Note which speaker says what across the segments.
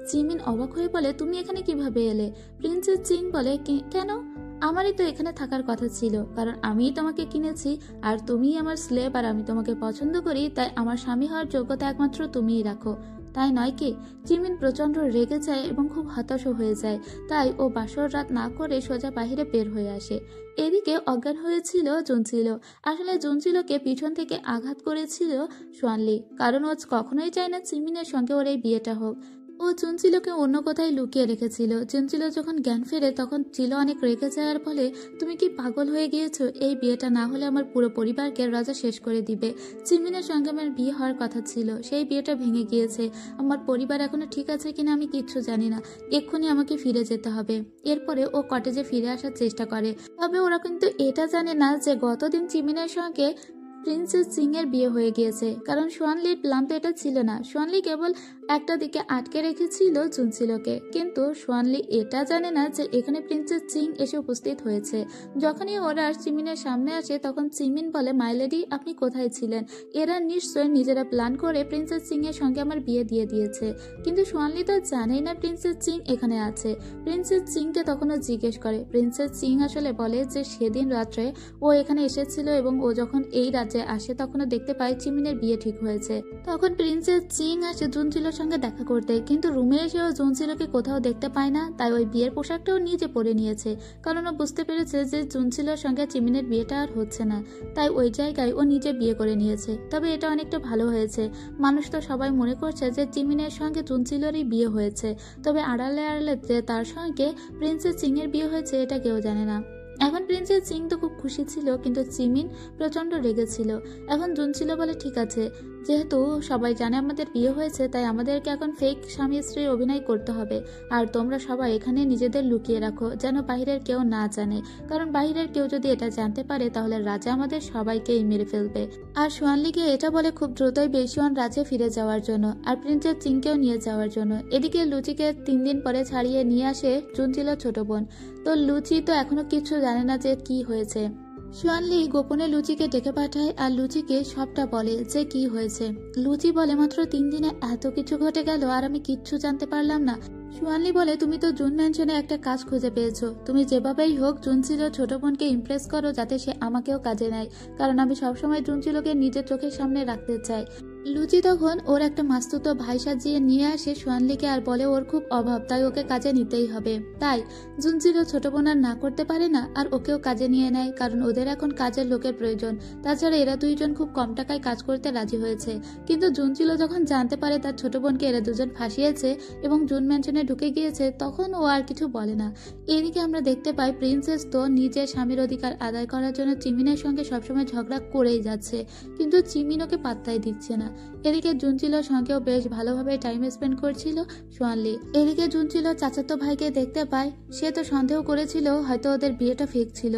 Speaker 1: Jimin অবাক হয়ে বলে, তুমি এখানে কিভাবে এলে? প্রিন্সেস চিং বলে, কেন? আমারই তো এখানে থাকার কথা ছিল, কারণ আমিই তোমাকে কিনেছি আর তুমিই আমার স্লেভ, আর আমি তোমাকে পছন্দ করি, তাই আমার স্বামী হওয়ার যোগ্যতা একমাত্র তুমিই রাখো, তাই নয় কি? জিমিন প্রচন্ড রেগে যায় এবং খুব হতাশ হয়ে যায়। তাই ও বাসর রাত না করে সোজা বাহিরে বের হয়ে আসে। এদিকে অজ্ঞান হয়েছিল জুনচিলো। আসলে জুনচিলোকে পিছন থেকে আঘাত করেছিল সোয়ানলি, কারণ ও কখনোই চায় না জিমিনের সঙ্গে ওর এই বিয়েটা হোক। ও চুনচিলোকে অন্য কোথায় লুকিয়ে রেখেছিল। চুনচিলো যখন জ্ঞান ফেরে তখন চিলো অনেক রেগে যাওয়ার ফলে, তুমি কি পাগল হয়ে গিয়েছো? এই বিয়েটা না হলে আমার পুরো পরিবারকে রাজা শেষ করে দিবে। জিমিনের সঙ্গে আমার বিয়ে হওয়ার কথা ছিল, সেই বিয়েটা ভেঙে গিয়েছে। আমার পরিবার এখনো ঠিক আছে কিনা আমি কিচ্ছু জানি না, এক্ষুনি আমাকে ফিরে যেতে হবে। এরপরে ও কটেজে ফিরে আসার চেষ্টা করে। তবে ওরা কিন্তু এটা জানে না যে গতদিন জিমিনের সঙ্গে প্রিন্সেস সিং এর বিয়ে হয়ে গিয়েছে, কারণ সোয়ানলির প্ল্যান তো এটা ছিল না। সোয়ানলি কেবল একটা দিকে আটকে রেখেছিল জুনচিলোকে, কিন্তু সোয়ানলি এটা জানে না যে এখানে প্রিন্সেস সিং এসে উপস্থিত হয়েছে। যখনই ওরা চিমিনের সামনে আসে তখন চিমিন বলে, মাইলেডি আপনি কোথায় ছিলেন? এরা নিশ্চয় নিজেরা প্ল্যান করে প্রিন্সেস সিং এর সঙ্গে আমার বিয়ে দিয়ে দিয়েছে। কিন্তু সোয়ানলি তো জানেই না প্রিন্সেস সিং এখানে আছে। প্রিন্সেস সিংকে তখনও জিজ্ঞেস করে। প্রিন্সেস সিং আসলে বলে যে সেদিন রাত্রে ও এখানে এসেছিল এবং ও যখন এই রাজ্যে আসে তখনও দেখতে পায় চিমিনের বিয়ে ঠিক হয়েছে। তখন প্রিন্সেস সিং আসে জুনচিলোর সঙ্গে দেখা করতে, কিন্তু রুমে এসেও জুনচিলোকে কোথাও দেখতে পায় না। তাই ওই বিয়ের পোশাকটাও নিজে পরে নিয়েছে, কারণ ও বুঝতে পেরেছে যে জুনচিলোর সঙ্গে চিমিনের বিয়েটা আর হচ্ছে না। তাই ওই জায়গায় ও নিজে বিয়ে করে নিয়েছে। তবে এটা অনেকটা ভালো হয়েছে। মানুষ তো সবাই মনে করছে যে চিমিনের সঙ্গে জুনচিলোরই বিয়ে হয়েছে, তবে আড়ালে আড়ালে যে তার সঙ্গে প্রিন্সেস সিং এর বিয়ে হয়েছে এটা কেউ জানে না। এখন প্রিন্সেস সিং তো খুব খুশি ছিল, কিন্তু চিমিন প্রচন্ড রেগেছিল। এখন জুনচিলো বলে, ঠিক আছে, যেহেতু সবাই জানে আমাদের বিয়ে হয়েছে তাই আমাদেরকে এখন ফেক স্বামী স্ত্রীর অভিনয় করতে হবে। আর তোমরা সবাই এখানে নিজেদের লুকিয়ে রাখো, যেন বাহিরের কেউ না জানে, কারণ বাহিরের কেউ যদি এটা জানতে পারে তাহলে রাজা আমাদের সবাইকেই মেরে ফেলবে। আর সোয়ানলিকে এটা বলে খুব দ্রুতই বেশিওয়ান রাজ্যে ফিরে যাওয়ার জন্য, আর প্রিন্সেস সিংকেও নিয়ে যাওয়ার জন্য। এদিকে লুচিকে 3 দিন পরে ছাড়িয়ে নিয়ে আসে জুনচিলোর ছোট বোন। তো লুচি তো এখনো কিছু জানে না যে কি হয়েছে। সোয়ানলি গোপনে লুচিকে ডেকে পাঠায় আর লুচিকে সবটা বলে যে কি হয়েছে। লুচি বলে, মাত্র 3 দিনে এত কিছু ঘটে গেল আর আমি কিচ্ছু জানতে পারলাম না। সোয়ানলি বলে, তুমি তো জুন ম্যানশনে একটা কাজ খুঁজে পেয়েছো। তুমি যেভাবেই হোক জুনচিলোর ছোট বোনকে ইমপ্রেস করো যাতে সে আমাকেও কাজে নেয়, কারণ আমি সবসময় জুনচিলোকে নিজের চোখের সামনে রাখতে চাই। লুচি তখন ওর একটা মাস্তুতো ভাই সাজিয়ে নিয়ে আসে সোয়ানলিকে আর বলে ওর খুব অভাব, তাই ওকে কাজে নিতেই হবে। তাই জুনচিলো ছোট বোন আর না করতে পারে না, আর ওকেও কাজে নিয়ে নেয়, কারণ ওদের এখন কাজের লোকের প্রয়োজন। তাছাড়া এরা দুইজন খুব কম টাকায় কাজ করতে রাজি হয়েছে। কিন্তু জুনচিলো যখন জানতে পারে তার ছোট বোনকে এরা দুজন ফাঁসিয়েছে এবং জুন ম্যানশনে ঢুকে গিয়েছে, তখন ও আর কিছু বলে না। এদিকে আমরা দেখতে পাই প্রিন্সেস তো নিজের স্বামীর অধিকার আদায় করার জন্য চিমিনের সঙ্গে সবসময় ঝগড়া করেই যাচ্ছে, কিন্তু চিমিন ওকে পাত্তাই দিচ্ছে না। এদিকে জুনচিলোর সঙ্গেও বেশ ভালোভাবে টাইম স্পেন্ড করছিল সোয়ানলি। এদিকে জুনচিলো চাচাতো ভাইকে দেখতে পায়। সে তো সন্দেহ করেছিল হয়তো ওদের বিয়েটা ফেক ছিল।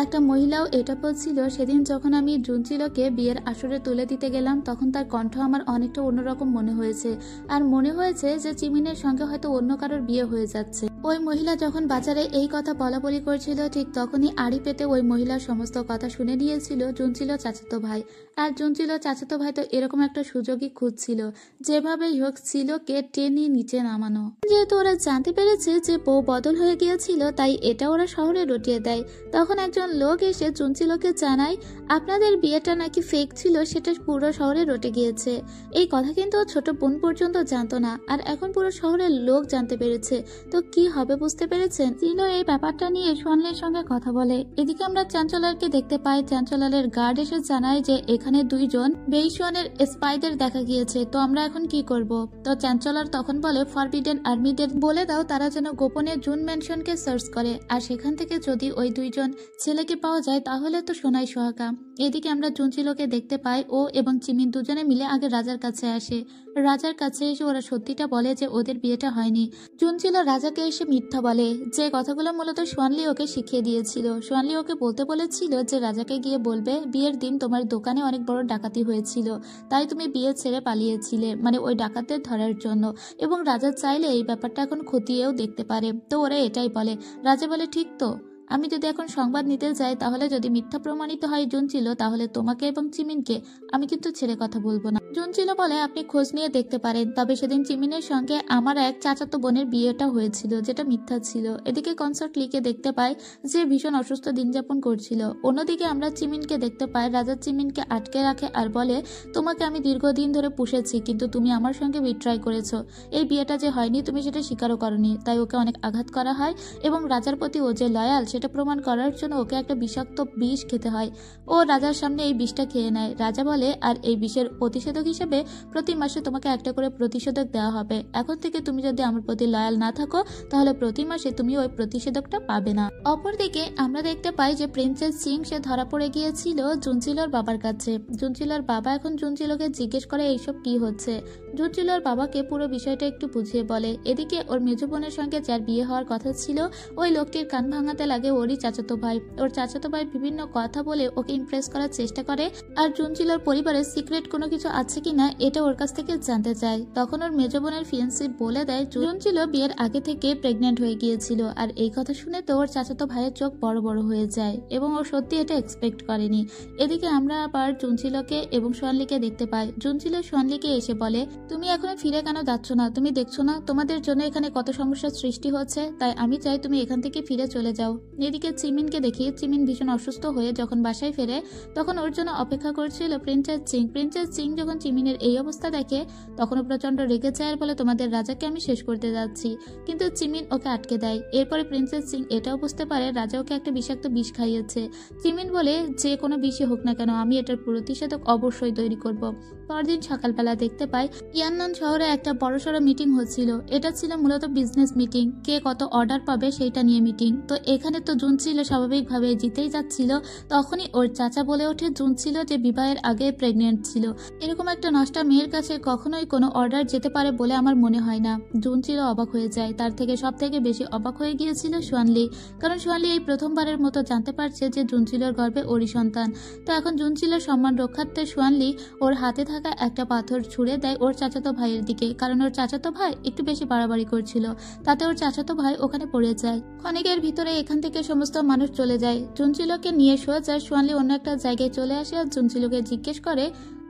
Speaker 1: একটা মহিলাও এটা বলছিল, সেদিন যখন আমি জুনচিলোকে বিয়ের আসরে তুলে দিতে গেলাম তখন তার কণ্ঠ আমার অনেকটা অন্যরকম মনে হয়েছে, আর মনে হয়েছে যে চিমিনের সঙ্গে হয়তো অন্য কারোর বিয়ে হয়ে যাচ্ছে। ওই মহিলা যখন বাজারে এই কথা বলাবলি করছিল ঠিক তখনই আড়ি পেতে ওই মহিলার সমস্ত কথা শুনে নিয়েছিল জুনচিলো চাচাতো ভাই। আর জুনচিলো চাচাতো ভাই তো এরকম একটা সুযোগই খুঁজছিল যেভাবেই হোক চিলোকে টেনে নিচে নামানো। যেহেতু ওরা জানতে পেরেছে যে বউ বদল হয়ে গিয়েছিল তাই এটা ওরা শহরে রটিয়ে দেয়। তখন একজন লোক এসে জুনচিলোকে জানায়, আপনাদের বিয়েটা নাকি ফেক ছিল, সেটা পুরো শহরে রটে গিয়েছে। এই কথা কিন্তু ছোট বোন পর্যন্ত জানতো না, আর এখন পুরো শহরের লোক জানতে পেরেছে। তো কি হবে বুঝতে পেরেছেন। চিলো এই ব্যাপারটা নিয়ে সোয়ানলির সঙ্গে কথা বলে। এদিকে আমরা চ্যান্সেলরকে দেখতে পাই। চ্যান্সেলরের গার্ড এসে জানায় যে এখানে 2 জন বেইশওয়ানের স্পাইদের দেখা গিয়েছে, তো আমরা এখন কি করব। তো চ্যান্সেলর তখন বলে, ফরবিডেন আর্মিদের বলে দাও তারা যেন গোপনে জুন ম্যানশনকে সার্চ করে, আর সেখান থেকে যদি ওই 2 জন ছেলেকে পাওয়া যায় তাহলে তো সোনাই সোহাগা। এদিকে আমরা জুনচিলোকে দেখতে পাই। ও এবং চিমিন দুজনে মিলে আগে রাজার কাছে আসে। রাজার কাছে এসে ওরা সত্যিটা বলে যে ওদের বিয়েটা হয়নি। জুনচিলো রাজাকে এসে মিথ্যা বলে, যে কথাগুলো মূলত সোয়ানলি ওকে শিখিয়ে দিয়েছিল। সোয়ানলি ওকে বলতে বলেছিল যে রাজাকে গিয়ে বলবে বিয়ের দিন তোমার দোকানে অনেক বড় ডাকাতি হয়েছিল, তাই তুমি বিয়ে ছেড়ে পালিয়েছিলে, মানে ওই ডাকাতদের ধরার জন্য, এবং রাজা চাইলে এই ব্যাপারটা এখন খতিয়েও দেখতে পারে। তো ওরা এটাই বলে। রাজা বলে, ঠিক তো। আমি যদি এখন সংবাদ নিতে যাই তাহলে যদি মিথ্যা প্রমাণিত হয় জুনচিলো, তাহলে তোমাকে এবং চিমিনকে আমি কিন্তু ছেড়ে কথা বলবো না। জুনচিলো বলে আপনি খোঁজ নিয়ে দেখতে পারেন, তবে সেদিন চিমিনের সঙ্গে আমার এক চাচাতো বোনের বিয়েটা হয়েছিল, যেটা মিথ্যা ছিল। এদিকে কনসার্ট লিখে দেখতে পাই যে ভীষণ অসুস্থ দিন যাপন করছিল। অন্যদিকে আমরা চিমিনকে দেখতে পাই, রাজা চিমিনকে আটকে রাখে আর বলে তোমাকে আমি দীর্ঘদিন ধরে পুষেছি, কিন্তু তুমি আমার সঙ্গে বিট্রাই করেছো। এই বিয়েটা যে হয়নি তুমি সেটা স্বীকারও করনি, তাই ওকে অনেক আঘাত করা হয় এবং রাজার প্রতি ও যে লয়াল সেটা প্রমাণ করার জন্য ওকে একটা বিষাক্ত বিষ খেতে হয়। ও রাজার সামনে এই বিষটা খেয়ে নেয়। রাজা বলে আর এই বিষের প্রতিষেধক হিসেবে প্রতি মাসে তোমাকে একটা করে প্রতিষেধক দেওয়া হবে। এখন থেকে তুমি যদি আমার প্রতি লয়াল না থাকো তাহলে প্রতি মাসে তুমি ওই প্রতিষেধকটা পাবে না। অপরদিকে আমরা দেখতে পাই যে প্রিন্সেস সিং সে ধরা পড়ে গিয়েছিল জুনচিলোর বাবার কাছে। জুনচিলোর বাবা এখন জুনচিলোকে জিজ্ঞেস করে এইসব কি হচ্ছে। জুনচিলোর বাবাকে পুরো বিষয়টা একটু বুঝিয়ে বলে। এদিকে ওর মেজো বোনের সঙ্গে যার বিয়ে হওয়ার কথা ছিল ওই লোকটির কান ভাঙাতে লাগে ওরই চাচাতো ভাই। ওর চাচাতো ভাই বিভিন্ন কথা বলে ওকে ইমপ্রেস করার চেষ্টা করে আর জুনচিলোর পরিবারের সিক্রেট কোনো কিছু আছে কিনা এটা ওর কাছ থেকে জানতে চায়। তখন ওর মেজো বোনের ফিয়ান্সি বলে দেয় জুনচিলো বিয়ের আগে থেকে প্রেগনেন্ট হয়ে গিয়েছিল। আর এই কথা শুনে তো ওর চাচাতো ভাইয়ের চোখ বড় বড় হয়ে যায় এবং ও সত্যি এটা এক্সপেক্ট করেনি। এদিকে আমরা আবার জুনচিলোকে এবং সোয়ানলিকে দেখতে পাই। জুনচিলো সোয়ানলিকে এসে বলে তুমি এখনো ফিরে কেন যাচ্ছ না? তুমি দেখছো না তোমাদের জন্য এখানে কত সমস্যার সৃষ্টি হচ্ছে? তাই আমি চাই তুমি এখান থেকে ফিরে চলে যাও। এদিকে চিমিনকে দেখি চিমিন ভীষণ অসুস্থ হয়ে যখন বাসায় ফেরে তখন ওর জন্য অপেক্ষা করছিল প্রিন্সেস সিং। প্রিন্সেস সিং যখন চিমিনের এই অবস্থা দেখে তখন ও প্রচন্ড রেগে যায় আর বলে তোমাদের রাজাকে আমি শেষ করতে যাচ্ছি, কিন্তু চিমিন ওকে আটকে দেয়। এরপরে প্রিন্সেস সিং এটাও বুঝতে পারে রাজা ওকে একটা বিষাক্ত বিষ খাইয়েছে। চিমিন বলে যে কোনো বিষই হোক না কেন আমি এটার প্রতিষেধক অবশ্যই তৈরি করব। পরদিন সকালবেলা দেখতে পাই ইয়াননান শহরে একটা বড়সড় মিটিং হচ্ছিল। এটা ছিল মূলত বিজনেস মিটিং, কে কত অর্ডার পাবে সেইটা নিয়ে মিটিং। তো এখানে তো জুনচিলো স্বাভাবিকভাবে জিতেই যাচ্ছিল। তখনই ওর চাচা বলে ওঠে জুনচিলো যে বিবাহের আগে প্রেগনেন্ট ছিল। এরকম একটা নষ্টা মেয়ের কাছে কখনোই কোনো অর্ডার যেতে পারে বলে আমার মনে হয় না। জুনচিলো অবাক হয়ে যায়। তার থেকে সব থেকে বেশি অবাক হয়ে গিয়েছিল সোয়ানলি, কারণ সোয়ানলি এই প্রথমবারের মতো জানতে পারছে যে জুনচিলোর গর্ভে ওরই সন্তান। তো এখন জুনচিলোর সম্মান রক্ষার্থে সোয়ানলি ওর হাতে থাকা একটা পাথর ছুঁড়ে দেয় ওর চাচাতো ভাইয়ের দিকে, কারণ ওর চাচাতো ভাই একটু বেশি বাড়াবাড়ি করছিল। তাতে ওর চাচাতো ভাই ওখানে পড়ে যায়। ক্ষণিকের ভিতরে এখান থেকে সমস্ত মানুষ চলে যায়। জুনচিলোকে নিয়ে সোজা সোয়ানলি অন্য একটা জায়গায় চলে আসে আর জুনচিলোকে জিজ্ঞেস করে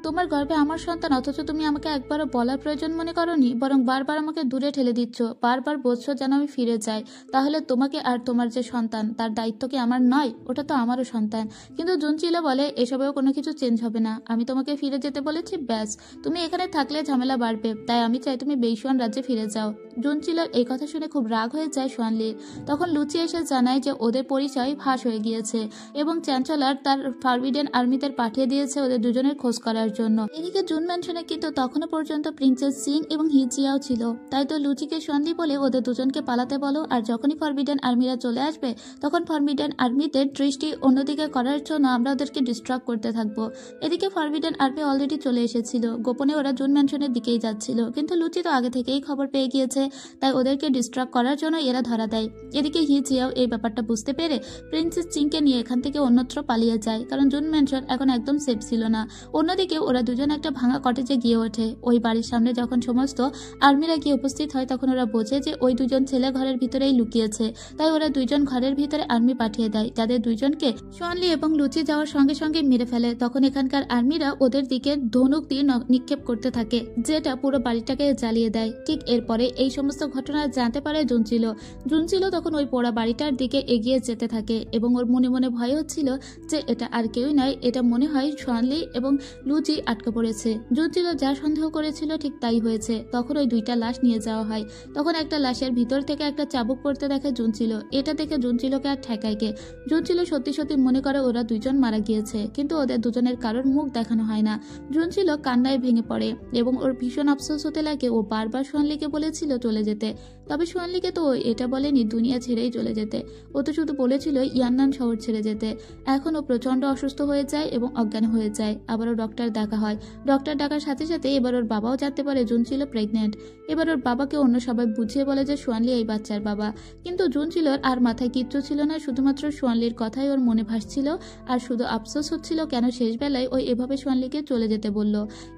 Speaker 1: তোমার গর্ভে আমার সন্তান, অথচ তুমি আমাকে একবারও বলার প্রয়োজন মনে করনি, বরং বারবার আমাকে দূরে ঠেলে দিচ্ছ। বারবার বলছো যেন আমি ফিরে যাই। তাহলে তোমাকে আর তোমার যে সন্তান তার দায়িত্ব কি আমার নয়? ওটা তো আমারও সন্তান। কিন্তু জুনচিলো বলে এসবেও কোনো কিছু চেঞ্জ হবে না। আমি তোমাকে ফিরে যেতে বলেছি, ব্যাস। তুমি এখানে থাকলে ঝামেলা বাড়বে, তাই আমি চাই তুমি বেইসুয়ান রাজ্যে ফিরে যাও। জুনচিলোর এই কথা শুনে খুব রাগ হয়ে যায় সোয়ানলির। তখন লুচি এসে জানায় যে ওদের পরিচয় ফাঁস হয়ে গিয়েছে এবং চ্যান্সেলর তার ফরবিডেন আর্মিদের পাঠিয়ে দিয়েছে ওদের দুজনের খোঁজ করার জন্য। এদিকে জুন ম্যানশনে কিন্তু তখনও পর্যন্ত প্রিন্সেস সিং এবং হিজিয়াও ছিল। তাই তো লুচিকে সোয়ানলি বলে ওদের দুজনকে পালাতে বলো, আর যখনই ফরবিডেন আর্মিরা চলে আসবে তখন ফরবিডেন আর্মিদের দৃষ্টি অন্যদিকে করার জন্য আমরা ওদেরকে ডিস্ট্রাক্ট করতে থাকবো। এদিকে ফরবিডেন আর্মি অলরেডি চলে এসেছিল। গোপনে ওরা জুন ম্যানশনের দিকেই যাচ্ছিল, কিন্তু লুচি তো আগে থেকেই খবর পেয়ে গিয়েছে, তাই ওদেরকে ডিস্ট্রাক্ট করার জন্য এরা ধরা দেয়। এদিকে হিজিয়াও এই ব্যাপারটা বুঝতে পেরে প্রিন্সেস সিংকে নিয়ে এখান থেকে অন্যত্র পালিয়ে যায়, কারণ জুন ম্যানশন এখন একদম সেফ ছিল না। অন্যদিকে ওরা দুজন একটা ভাঙা কটেজে গিয়ে ওঠে। ওই বাড়ির সামনে যখন সমস্ত আর্মিরা গিয়ে উপস্থিত হয় তখন ওরা বোঝে যে ওই দুজন ছেলে ঘরের ভিতরেই লুকিয়েছে। তাই ওরা দুইজন ঘরের ভিতরে আর্মি পাঠিয়ে দেয়, যাদের দুইজনকে সোয়ানলি এবং লুচি যাওয়ার সঙ্গে সঙ্গে মেরে ফেলে। তখন এখানকার আর্মিরা ওদের দিকে ধনুক দিয়ে নিক্ষেপ করতে থাকে, যেটা পুরো বাড়িটাকে জ্বালিয়ে দেয়। ঠিক এরপরে এই সমস্ত ঘটনা জানতে পারে জুনচিলো। জুনচিলো তখন ওই পোড়া বাড়িটার দিকে এগিয়ে যেতে থাকে এবং ওর মনে মনে ভয় হচ্ছিল যে এটা আর কেউই নয়, এটা মনে হয় সোয়ানলি এবং লুচি আটকে পড়েছে। জুনচিলো যা সন্দেহ করেছিল ঠিক তাই হয়েছে। তখন ওই দুইটা লাশ নিয়ে যাওয়া হয়। তখন একটা লাশের ভিতর থেকে একটা চাবুক পড়তে দেখে জুনচিলো। এটা দেখে জুনচিলোকে আর ঠেকায় কে? জুনচিলো সত্যি সত্যি মনে করে ওরা দুইজন মারা গিয়েছে, কিন্তু ওদের দুজনের কারোর মুখ দেখানো হয় না। জুনচিলো কান্নায় ভেঙে পড়ে এবং ওর ভীষণ আফসোস হতে লাগে। ও বারবার সোয়ানলিকে বলেছিল চলে যেতে, তবে সোয়ানলিকে তো এটা বলেনি দুনিয়া ছেড়েই চলে যেতে। ও তো শুধু বলেছিল ইয়াননান শহর ছেড়ে যেতে। এখন ও প্রচন্ড অসুস্থ হয়ে যায় এবং অজ্ঞান হয়ে যায়। আবারও ডক্টর দেখা হয়। ডক্টর ডাকার সাথে সাথে এবার ওর বাবাও জানতে পারে জুনচিলো প্রেগনেন্ট। এবার ওর বাবাকে অন্য সবাই বুঝিয়ে বলে যে সোয়ানলি এই বাচ্চার বাবা। কিন্তু জুনচিলোর আর মাথায় কিচ্ছু ছিল না, শুধুমাত্র সোয়ানলির কথাই ওর মনে ভাসছিল আর শুধু আফসোস হচ্ছিল কেন শেষ বেলায় ওই এভাবে সোয়ানলিকে চলে যেতে বলল।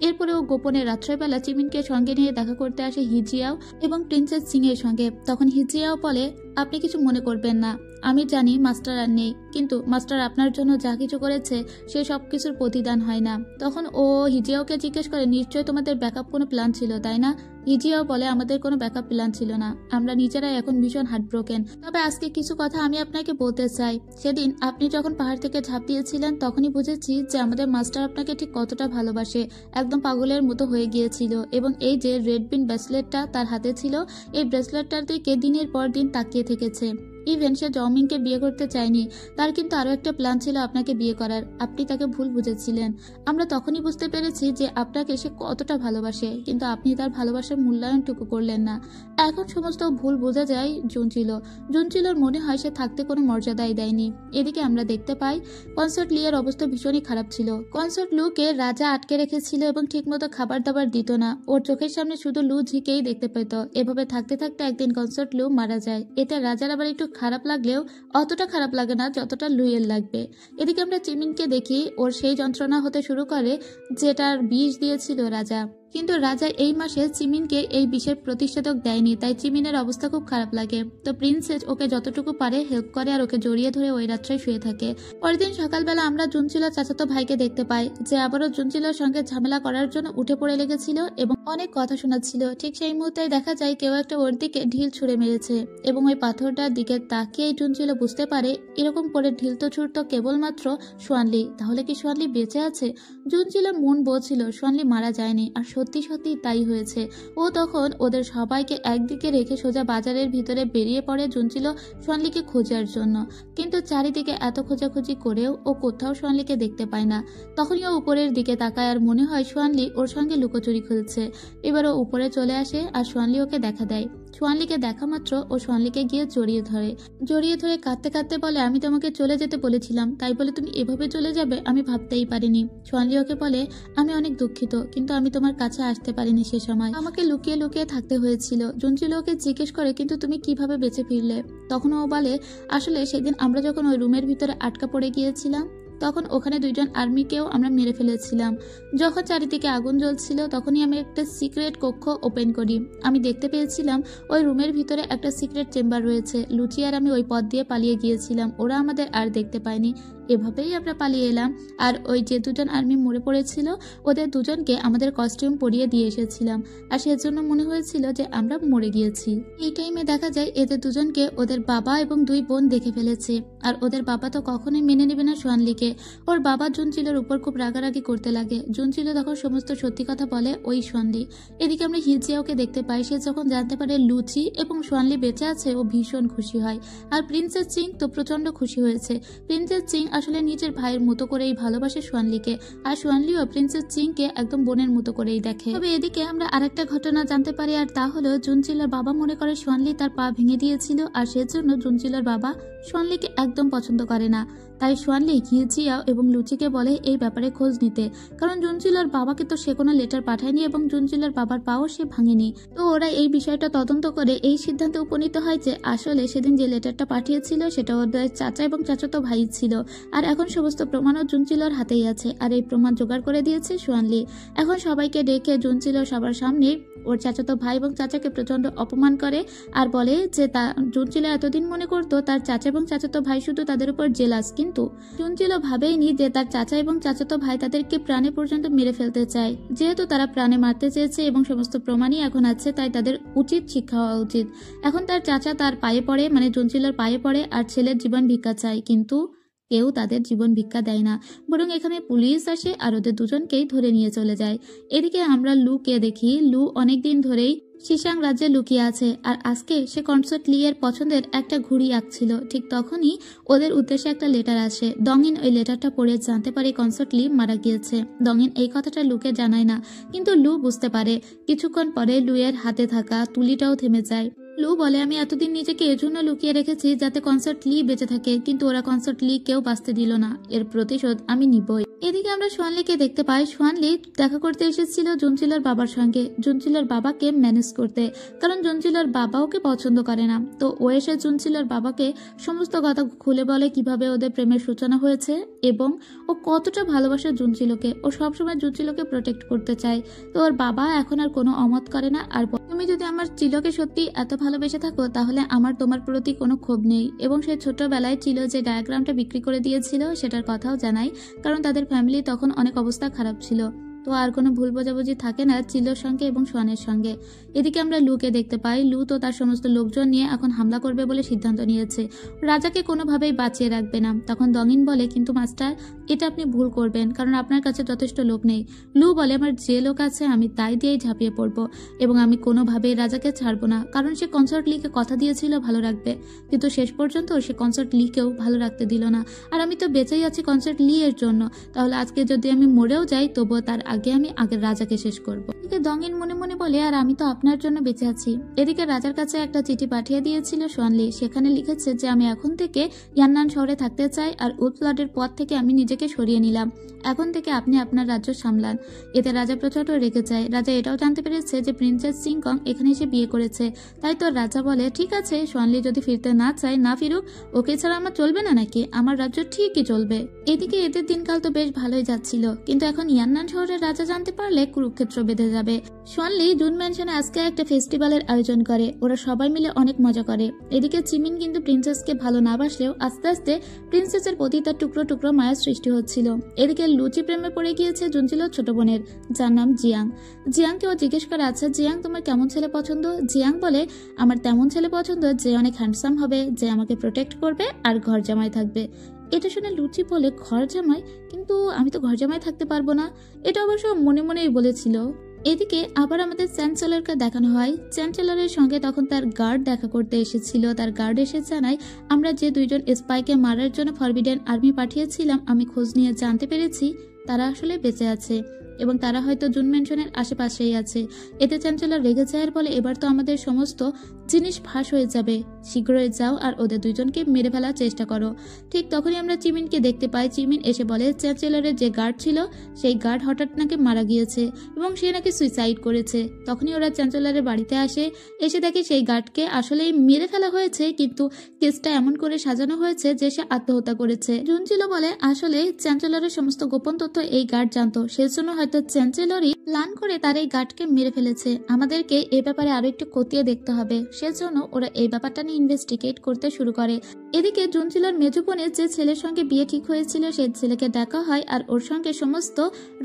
Speaker 1: এরপরে ও গোপনে রাত্রেবেলা চিমিনকে সঙ্গে নিয়ে দেখা করতে আসে হিজিয়াও এবং প্রিন্সেস সিং এর সঙ্গে। তখন হিজিয়াও বলে আপনি কিছু মনে করবেন না, আমি জানি মাস্টার আর নেই, কিন্তু মাস্টার আপনার জন্য যা কিছু করেছে সে সবকিছুর প্রতিদান হয় না। তখন ও হিজিয়াওকে জিজ্ঞেস করে, নিশ্চয়ই তোমাদের ব্যাকআপ কোনো প্ল্যান ছিল, তাই না? হিজিয়াও বলে, আমাদের কোনো ব্যাকআপ প্ল্যান ছিল না, আমরা নিজেরাই এখন ভীষণ হার্টব্রোকেন। তবে আজকে কিছু কথা আমি আপনাকে বলতে চাই। সেদিন আপনি যখন পাহাড় থেকে ঝাঁপ দিয়েছিলেন তখনই বুঝেছি যে আমাদের মাস্টার আপনাকে ঠিক কতটা ভালোবাসে। একদম পাগলের মতো হয়ে গিয়েছিল। এবং এই যে রেড বিন ব্রেসলেটটা তার হাতে ছিল, এই ব্রেসলেটটার দিকে দিনের পর দিন তাকিয়ে থেকেছে। ইভেন সে জমিনকে বিয়ে করতে চায়নি, তার কিন্তু আরো একটা প্ল্যান ছিল আপনাকে বিয়ে করার। আপনি তাকে ভুল বুঝেছিলেন। আমরা তখনই বুঝতে পেরেছি যে আপনাকে সে কতটা ভালোবাসে, কিন্তু আপনি তার ভালোবাসার মূল্যায়নটুকু করলেন না। এখন সমস্ত ভুল বোঝা যায় জুনচিলোর মনে হয় সে থাকতে কোনো মর্যাদাই দেয়নি। এদিকে আমরা দেখতে পাই কনসার্ট লিয়ের অবস্থা ভীষণই খারাপ ছিল। কনসার্ট লুকে রাজা আটকে রেখেছিল এবং ঠিকমতো খাবার দাবার দিত না। ওর চোখের সামনে শুধু লু ঝিকেই দেখতে পেত। এভাবে থাকতে থাকতে একদিন কনসার্ট লু মারা যায়। এতে রাজার আবার একটু খারাপ লাগলেও অতটা খারাপ লাগে না যতটা লুইয়ের লাগবে। এদিকে আমরা চিমিনকে দেখি, ওর সেই যন্ত্রণা হতে শুরু করে যেটার বিষ দিয়েছিল রাজা। কিন্তু রাজা এই মাসে চিমিনকে এই বিষের প্রতিষেধক দেয়নি, তাই চিমিনের অবস্থা খুব খারাপ লাগে। তো প্রিন্সেস ওকে যতটুকু পারে হেল্প করে আর ওকে জড়িয়ে ধরে ওই রাত্রে শুয়ে থাকে। পরের দিন সকালবেলা আমরা জুনচিলোর চাচাতো ভাইকে দেখতে পাই, যে আবারও জুনচিলোর সঙ্গে ঝামেলা করার জন্য উঠে পড়ে লেগেছিল এবং অনেক কথা শোনাচ্ছিল। ঠিক সেই মুহূর্তে দেখা যায় কেউ একটা ওর দিকে ঢিল ছুঁড়ে মেরেছে এবং ওই পাথরটার দিকে তাকিয়ে জুনচিলো বুঝতে পারে এরকম করে ঢিল তো ছুড়তো কেবলমাত্র সোয়ানলি। তাহলে কি সোয়ানলি বেঁচে আছে? জুনচিলোর মন বলছিল সোয়ানলি মারা যায়নি, আর সত্যি সত্যি তাই হয়েছে। ও তখন ওদের সবাইকে একদিকে রেখে সোজা বাজারের ভিতরে বেরিয়ে পড়ে জুনচিলো সোয়ানলিকে খোঁজার জন্য। কিন্তু চারিদিকে এত খোঁজাখুঁজি করেও ও কোথাও সোয়ানলিকে দেখতে পায় না। তখনই ও উপরের দিকে তাকায় আর মনে হয় সোয়ানলি ওর সঙ্গে লুকোচুরি খেলছে। এবার ও উপরে চলে আসে আর সোয়ানলি ওকে দেখা দেয়। সোয়ানলিকে দেখা মাত্র ও সোয়ানলিকে গিয়ে জড়িয়ে ধরে কাঁদতে কাঁদতে বলে, আমি তোমাকে চলে যেতে বলেছিলাম, তাই বলে তুমি এভাবে চলে যাবে আমি ভাবতেই পারিনি। সোয়ানলি ওকে বলে, আমি অনেক দুঃখিত, কিন্তু আমি তোমার কাছে আসতে পারিনি, সে সময় আমাকে লুকিয়ে লুকিয়ে থাকতে হয়েছিল। জুনচিলো ওকে জিজ্ঞেস করে, কিন্তু তুমি কিভাবে বেঁচে ফিরলে? তখন ও বলে, আসলে সেদিন আমরা যখন ওই রুমের ভিতরে আটকা পড়ে গিয়েছিলাম তখন ওখানে দুইজন আর্মিকেও আমরা মেরে ফেলেছিলাম। যখন চারিদিকে আগুন জ্বলছিল তখনই আমি একটা সিক্রেট কক্ষ ওপেন করি। আমি দেখতে পেয়েছিলাম ওই রুমের ভিতরে একটা সিক্রেট চেম্বার রয়েছে। লুচি আর আমি ওই পথ দিয়ে পালিয়ে গিয়েছিলাম, ওরা আমাদের আর দেখতে পায়নি। এভাবেই আমরা পালিয়ে এলাম। আর ওই যে দুজন আর্মি মরে পড়েছিল ওদের দুজনকে আমাদের কস্টিউম পরিয়ে দিয়ে এসেছিলাম, আর সেজন্য মনে হয়েছিল যে আমরা মরে গিয়েছি। এই টাইমে দেখা যায় এদের দুজনকে ওদের বাবা এবং দুই বোন দেখে ফেলেছে। আর ওদের বাবা তো কখনোই মেনে নেবে না সোয়ানলিকে। ওর বাবা জুনচিলোর উপর খুব রাগারাগি করতে লাগে। জুনচিলো তখন সমস্ত সত্যি কথা বলে ওই সোয়ানলি। এদিকে আমরা হিজিয়াওকে দেখতে পাই। সে যখন জানতে পারে লুচি এবং সোয়ানলি বেঁচে আছে ও ভীষণ খুশি হয়। আর প্রিন্সেস চিং তো প্রচন্ড খুশি হয়েছে। প্রিন্সেস চিং আসলে নিজের ভাইয়ের মতো করেই ভালোবাসে সোয়ানলিকে, আর সোয়ানলিও প্রিন্সেস চিংকে একদম বোনের মতো করেই দেখে। তবে এদিকে আমরা আরেকটা ঘটনা জানতে পারি, আর তা হলো জুনচিলোর বাবা মনে করে সোয়ানলি তার পা ভেঙে দিয়েছিল, আর সেজন্য জুনচিলোর বাবা সোয়ানলিকে একদম পছন্দ করে না। তাই সোয়ানলি হিজিয়াও এবং লুচিকে বলে এই ব্যাপারে খোঁজ নিতে, কারণ জুনচিলোর বাবাকে তো সে কোনো লেটার পাঠায়নি এবং জুনচিলোর বাবার পাও সে ভাঙেনি। তো ওরা এই বিষয়টা তদন্ত করে এই সিদ্ধান্তে উপনীত হয় যে আসলে সেদিন যে লেটারটা পাঠিয়েছিল সেটা ওদের চাচা এবং চাচাতো ভাই ছিল। আর এখন সমস্ত প্রমাণও জুনচিলোর হাতেই আছে, আর এই প্রমাণ জোগাড় করে দিয়েছে সোয়ানলি। এখন সবাইকে ডেকে জুনচিলো সবার সামনে ওর চাচাতো ভাই এবং চাচাকে প্রচন্ড অপমান করে আর বলে যে জুনচিলো এতদিন মনে করতো তার চাচা এবং চাচাতো ভাই শুধু তাদের উপর জেলাস, কিন্তু জুনচিলো ভাবেইনি যে তার চাচা এবং চাচাতো ভাই তাদেরকে প্রাণে পর্যন্ত মেরে ফেলতে চায়। যেহেতু তারা প্রাণে মারতে চেয়েছে এবং সমস্ত প্রমাণই এখন আছে, তাই তাদের উচিত শিক্ষা হওয়া উচিত। এখন তার চাচা তার পায়ে পড়ে, মানে জুনচিলোর পায়ে পড়ে আর ছেলের জীবন ভিক্ষা চায়, কিন্তু কেউ তাদের জীবন ভিক্ষা দেয় না, বরং এখানে পুলিশ আসে আর ওদের দুজনকেই ধরে নিয়ে চলে যায়। এদিকে আমরা লুকে দেখি, লু অনেকদিন ধরেই শিশাং রাজ্যে লুকিয়ে আছে, আর আজকে সে কনসার্ট লিয়ের পছন্দের একটা ঘুড়ি আঁকছিল। ঠিক তখনই ওদের উদ্দেশ্যে একটা লেটার আসে। দংইন ওই লেটারটা পড়ে জানতে পারে কনসার্ট লি মারা গিয়েছে। দংইন এই কথাটা লুকে জানায় না, কিন্তু লু বুঝতে পারে। কিছুক্ষণ পরে লুয়ের হাতে থাকা তুলিটাও থেমে যায়। লু বলে, আমি এতদিন নিজেকে এজন্য লুকিয়ে রেখেছি যাতে কনসার্ট লি বেঁচে থাকে, কিন্তু ওরা কনসার্ট লি কেউ বাঁচতে দিল না, এর প্রতিশোধ আমি নিবই। এদিকে আমরা সোয়ানলিকে দেখতে পাই। সোয়ানলি দেখা করতে এসেছিল জুনচিলোর বাবার সঙ্গে, জুনচিলোর বাবাকে ম্যানেজ করতে, কারণ জুনচিলোর বাবা ওকে পছন্দ করে না। তো ও এসে জুনচিলোর বাবাকে সমস্ত কথা খুলে বলে কিভাবে ওদের প্রেমের সূচনা হয়েছে এবং ও কতটা ভালোবাসে জুনচিলোকে। ও সবসময় জুনচিলোকে প্রোটেক্ট করতে চায়। তো ওর বাবা এখন আর কোনো অমত করে না আর তুমি যদি আমার চিলোকে সত্যি এত ভালোবেসে থাকো তাহলে আমার তোমার প্রতি কোনো ক্ষোভ নেই। এবং সে ছোটবেলায় ছিল যে ডায়াগ্রামটা বিক্রি করে দিয়েছিল সেটার কথাও জানাই, কারণ তাদের ফ্যামিলি তখন অনেক অবস্থা খারাপ ছিল। তো আর কোনো ভুল বোঝাবুঝি থাকে না চিলোর সঙ্গে এবং সোয়ানের সঙ্গে। এদিকে আমরা লুকে দেখতে পাই, লু তো তার সমস্ত লোকজন নিয়ে এখন হামলা করবে বলে সিদ্ধান্ত নিয়েছে। রাজাকে কোনোভাবেই বাঁচিয়ে রাখবে না। তখন দঙিন বলে, কিন্তু মাস্টার, এটা আপনি ভুল করবেন, কারণ আপনার কাছে যথেষ্ট লোক নেই। লু বলে, আমার যে লোক আছে আমি তাই দিয়েই ঝাঁপিয়ে পড়বো, এবং আমি কোনোভাবেই রাজাকে ছাড়বো না, কারণ সে কনসার্ট লিকে কথা দিয়েছিল ভালো রাখবে, কিন্তু শেষ পর্যন্ত সে কনসার্ট লিকেও ভালো রাখতে দিল না। আর আমি তো বেঁচেই আছি কনসার্ট লি এর জন্য, তাহলে আজকে যদি আমি মরেও যাই তবুও তার আগে আমি আগের রাজাকে শেষ করবো। এদিকে দঙিন মনে মনে বলে, আর আমি তো আপনার জন্য বেঁচে আছি। এদিকে রাজার কাছে একটা চিঠি পাঠিয়ে দিয়েছিল সোয়ানলি। সেখানে লিখেছে যে আমি এখন থেকে ইয়ান্নান শহরে থাকতে চাই, আর উৎপ্লাটের পথ থেকে আমি নিজেকে সরিয়ে নিলাম। এখন থেকে আপনি আপনার রাজ্য সামলান। এতে রাজা প্রচন্ড রেগে যায়। রাজা এটাও জানতে পেরেছে যে প্রিন্সেস সিংকং এখানে এসে বিয়ে করেছে। তাই তো রাজা বলে, ঠিক আছে, সোয়ানলি যদি ফিরতে না চায় না ফিরুক, ওকে ছাড়া আমার চলবে না নাকি? আমার রাজ্য ঠিকই চলবে। এদিকে এদের দিনকাল তো বেশ ভালোই যাচ্ছিল, কিন্তু এখন ইয়ান্নান শহরের রাজা জানতে পারলে কুরুক্ষেত্র বেঁধে যাবে। সোয়ানলি জুন ম্যানশনে আজকে একটা ফেস্টিভ্যালের আয়োজন করে। ওরা সবাই মিলে অনেক মজা করে। এদিকে চিমিন কিন্তু প্রিন্সেসকে ভালো না বাসলেও আস্তে আস্তে প্রিন্সেসের প্রতি তার টুকরো টুকরো মায়ার সৃষ্টি হচ্ছিল। এদিকে লুচি প্রেমে পড়ে গিয়েছে জুনচিলোর ছোট বোনের, যার নাম জিয়াং। জিয়াংকে ও জিজ্ঞেস করে, আচ্ছা জিয়াং, তোমার কেমন ছেলে পছন্দ? জিয়াং বলে, আমার তেমন ছেলে পছন্দ যে অনেক হ্যান্ডসাম হবে, যে আমাকে প্রোটেক্ট করবে আর ঘর জামাই থাকবে। এটা শুনে লুচি বলে, ঘর জামাই? কিন্তু আমি তো ঘর জামাই থাকতে পারবো না। এটা অবশ্য মনে মনেই বলেছিল। এদিকে আবার আমাদের চ্যান্সেলরকে দেখানো হয়। চ্যান্সেলরের সঙ্গে তখন তার গার্ড দেখা করতে এসেছিল। তার গার্ড এসে জানায়, আমরা যে দুইজন স্পাইকে মারার জন্য ফরবিডেন আর্মি পাঠিয়েছিলাম, আমি খোঁজ নিয়ে জানতে পেরেছি তারা আসলে বেঁচে আছে, এবং তারা হয়তো জুন ম্যানশনের আশেপাশেই আছে। এতে চ্যান্সেলর রেগে যায়, বলে, এবার তো আমাদের সমস্ত জিনিস ফাঁস হয়ে যাবে, শীঘ্রই যাও আর ওদের দুইজনকে মেরে ফেলার চেষ্টা করো। ঠিক তখনই আমরা চিমিনকে দেখতে পাই। চিমিন এসে বলে, চ্যান্সেলরের যে গার্ড ছিল সেই গার্ড হঠাৎ নাকি মারা গিয়েছে এবং সে নাকি সুইসাইড করেছে। তখনই ওরা চ্যান্সেলরের বাড়িতে আসে। এসে দেখে সেই গার্ডকে আসলেই মেরে ফেলা হয়েছে, কিন্তু কেসটা এমন করে সাজানো হয়েছে যে সে আত্মহত্যা করেছে। জুনচিলো বলে, আসলে চ্যান্সেলরের সমস্ত গোপন তথ্য এই গার্ড জানতো, সেজন্য হয়তো চ্যান্সেলরই প্ল্যান করে তার এই গার্ডকে মেরে ফেলেছে। আমাদেরকে এ ব্যাপারে আরো একটু খতিয়ে দেখতে হবে। সেজন্য ওরা এই ব্যাপারটা নিয়ে ইনভেস্টিগেট করতে শুরু করে। এদিকে জুনচিলোর মেজো বোনের যে ছেলের সঙ্গে বিয়ে ঠিক হয়েছিল সেই ছেলেকে ডাকা হয়, আর ওর সঙ্গে সমস্ত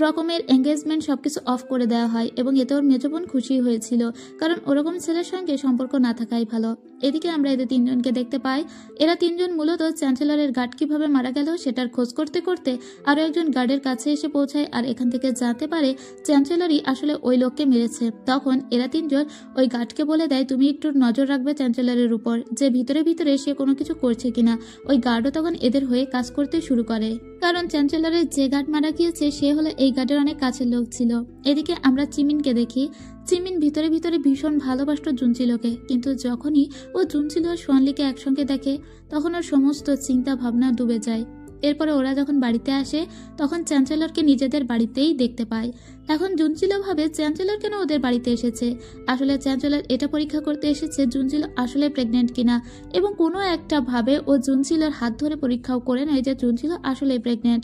Speaker 1: রকমের এঙ্গেজমেন্ট সবকিছু অফ করে দেওয়া হয়, এবং এতে ওর মেজো বোন খুশি হয়েছিল, কারণ ওরকম ছেলের সঙ্গে সম্পর্ক না থাকাই ভালো। এদিকে আমরা এদের তিনজনকে দেখতে পাই। এরা তিনজন মূলত চ্যান্সেলরের গার্ড কিভাবে মারা গেল সেটার খোঁজ করতে করতে আরো একজন গার্ডের কাছে এসে পৌঁছায়, আর এখান থেকে জানতে পারে চ্যান্সেলরই আসলে ওই লোককে মেরেছে। তখন এরা তিনজন ওই গার্ডকে বলে দেয়, তুমি একটু নজর রাখবে চ্যান্সেলরের উপর, যে ভিতরে ভিতরে সে কোনো কিছু করছে কিনা। ওই গার্ডও তখন এদের হয়ে কাজ করতে শুরু করে, কারণ চ্যান্সেলরের যে গার্ড মারা গিয়েছে সে হলো এই গার্ডের অনেক কাছের লোক ছিল। এদিকে আমরা চিমিনকে দেখি। চিমিন ভিতরে ভিতরে ভীষণ ভালোবাসত জুনচিলোকে, কিন্তু যখনই ও জুনচিলো আর সোয়ানলিকে একসঙ্গে দেখে তখন ওর সমস্ত চিন্তা ভাবনা ডুবে যায়। এরপরে ওরা যখন বাড়িতে আসে তখন চ্যান্সেলরকে নিজেদের বাড়িতেই দেখতে পায়। এখন জুনচিলো ভাবে চ্যান্সেলর কেন ওদের বাড়িতে এসেছে। আসলে চ্যান্সেলর এটা পরীক্ষা করতে এসেছে জুনচিলো আসলে প্রেগনেন্ট কিনা, এবং কোনো একটা ভাবে ও জুনচিলোর হাত ধরে পরীক্ষাও করে নেয় যে জুনচিলো আসলে প্রেগনেন্ট।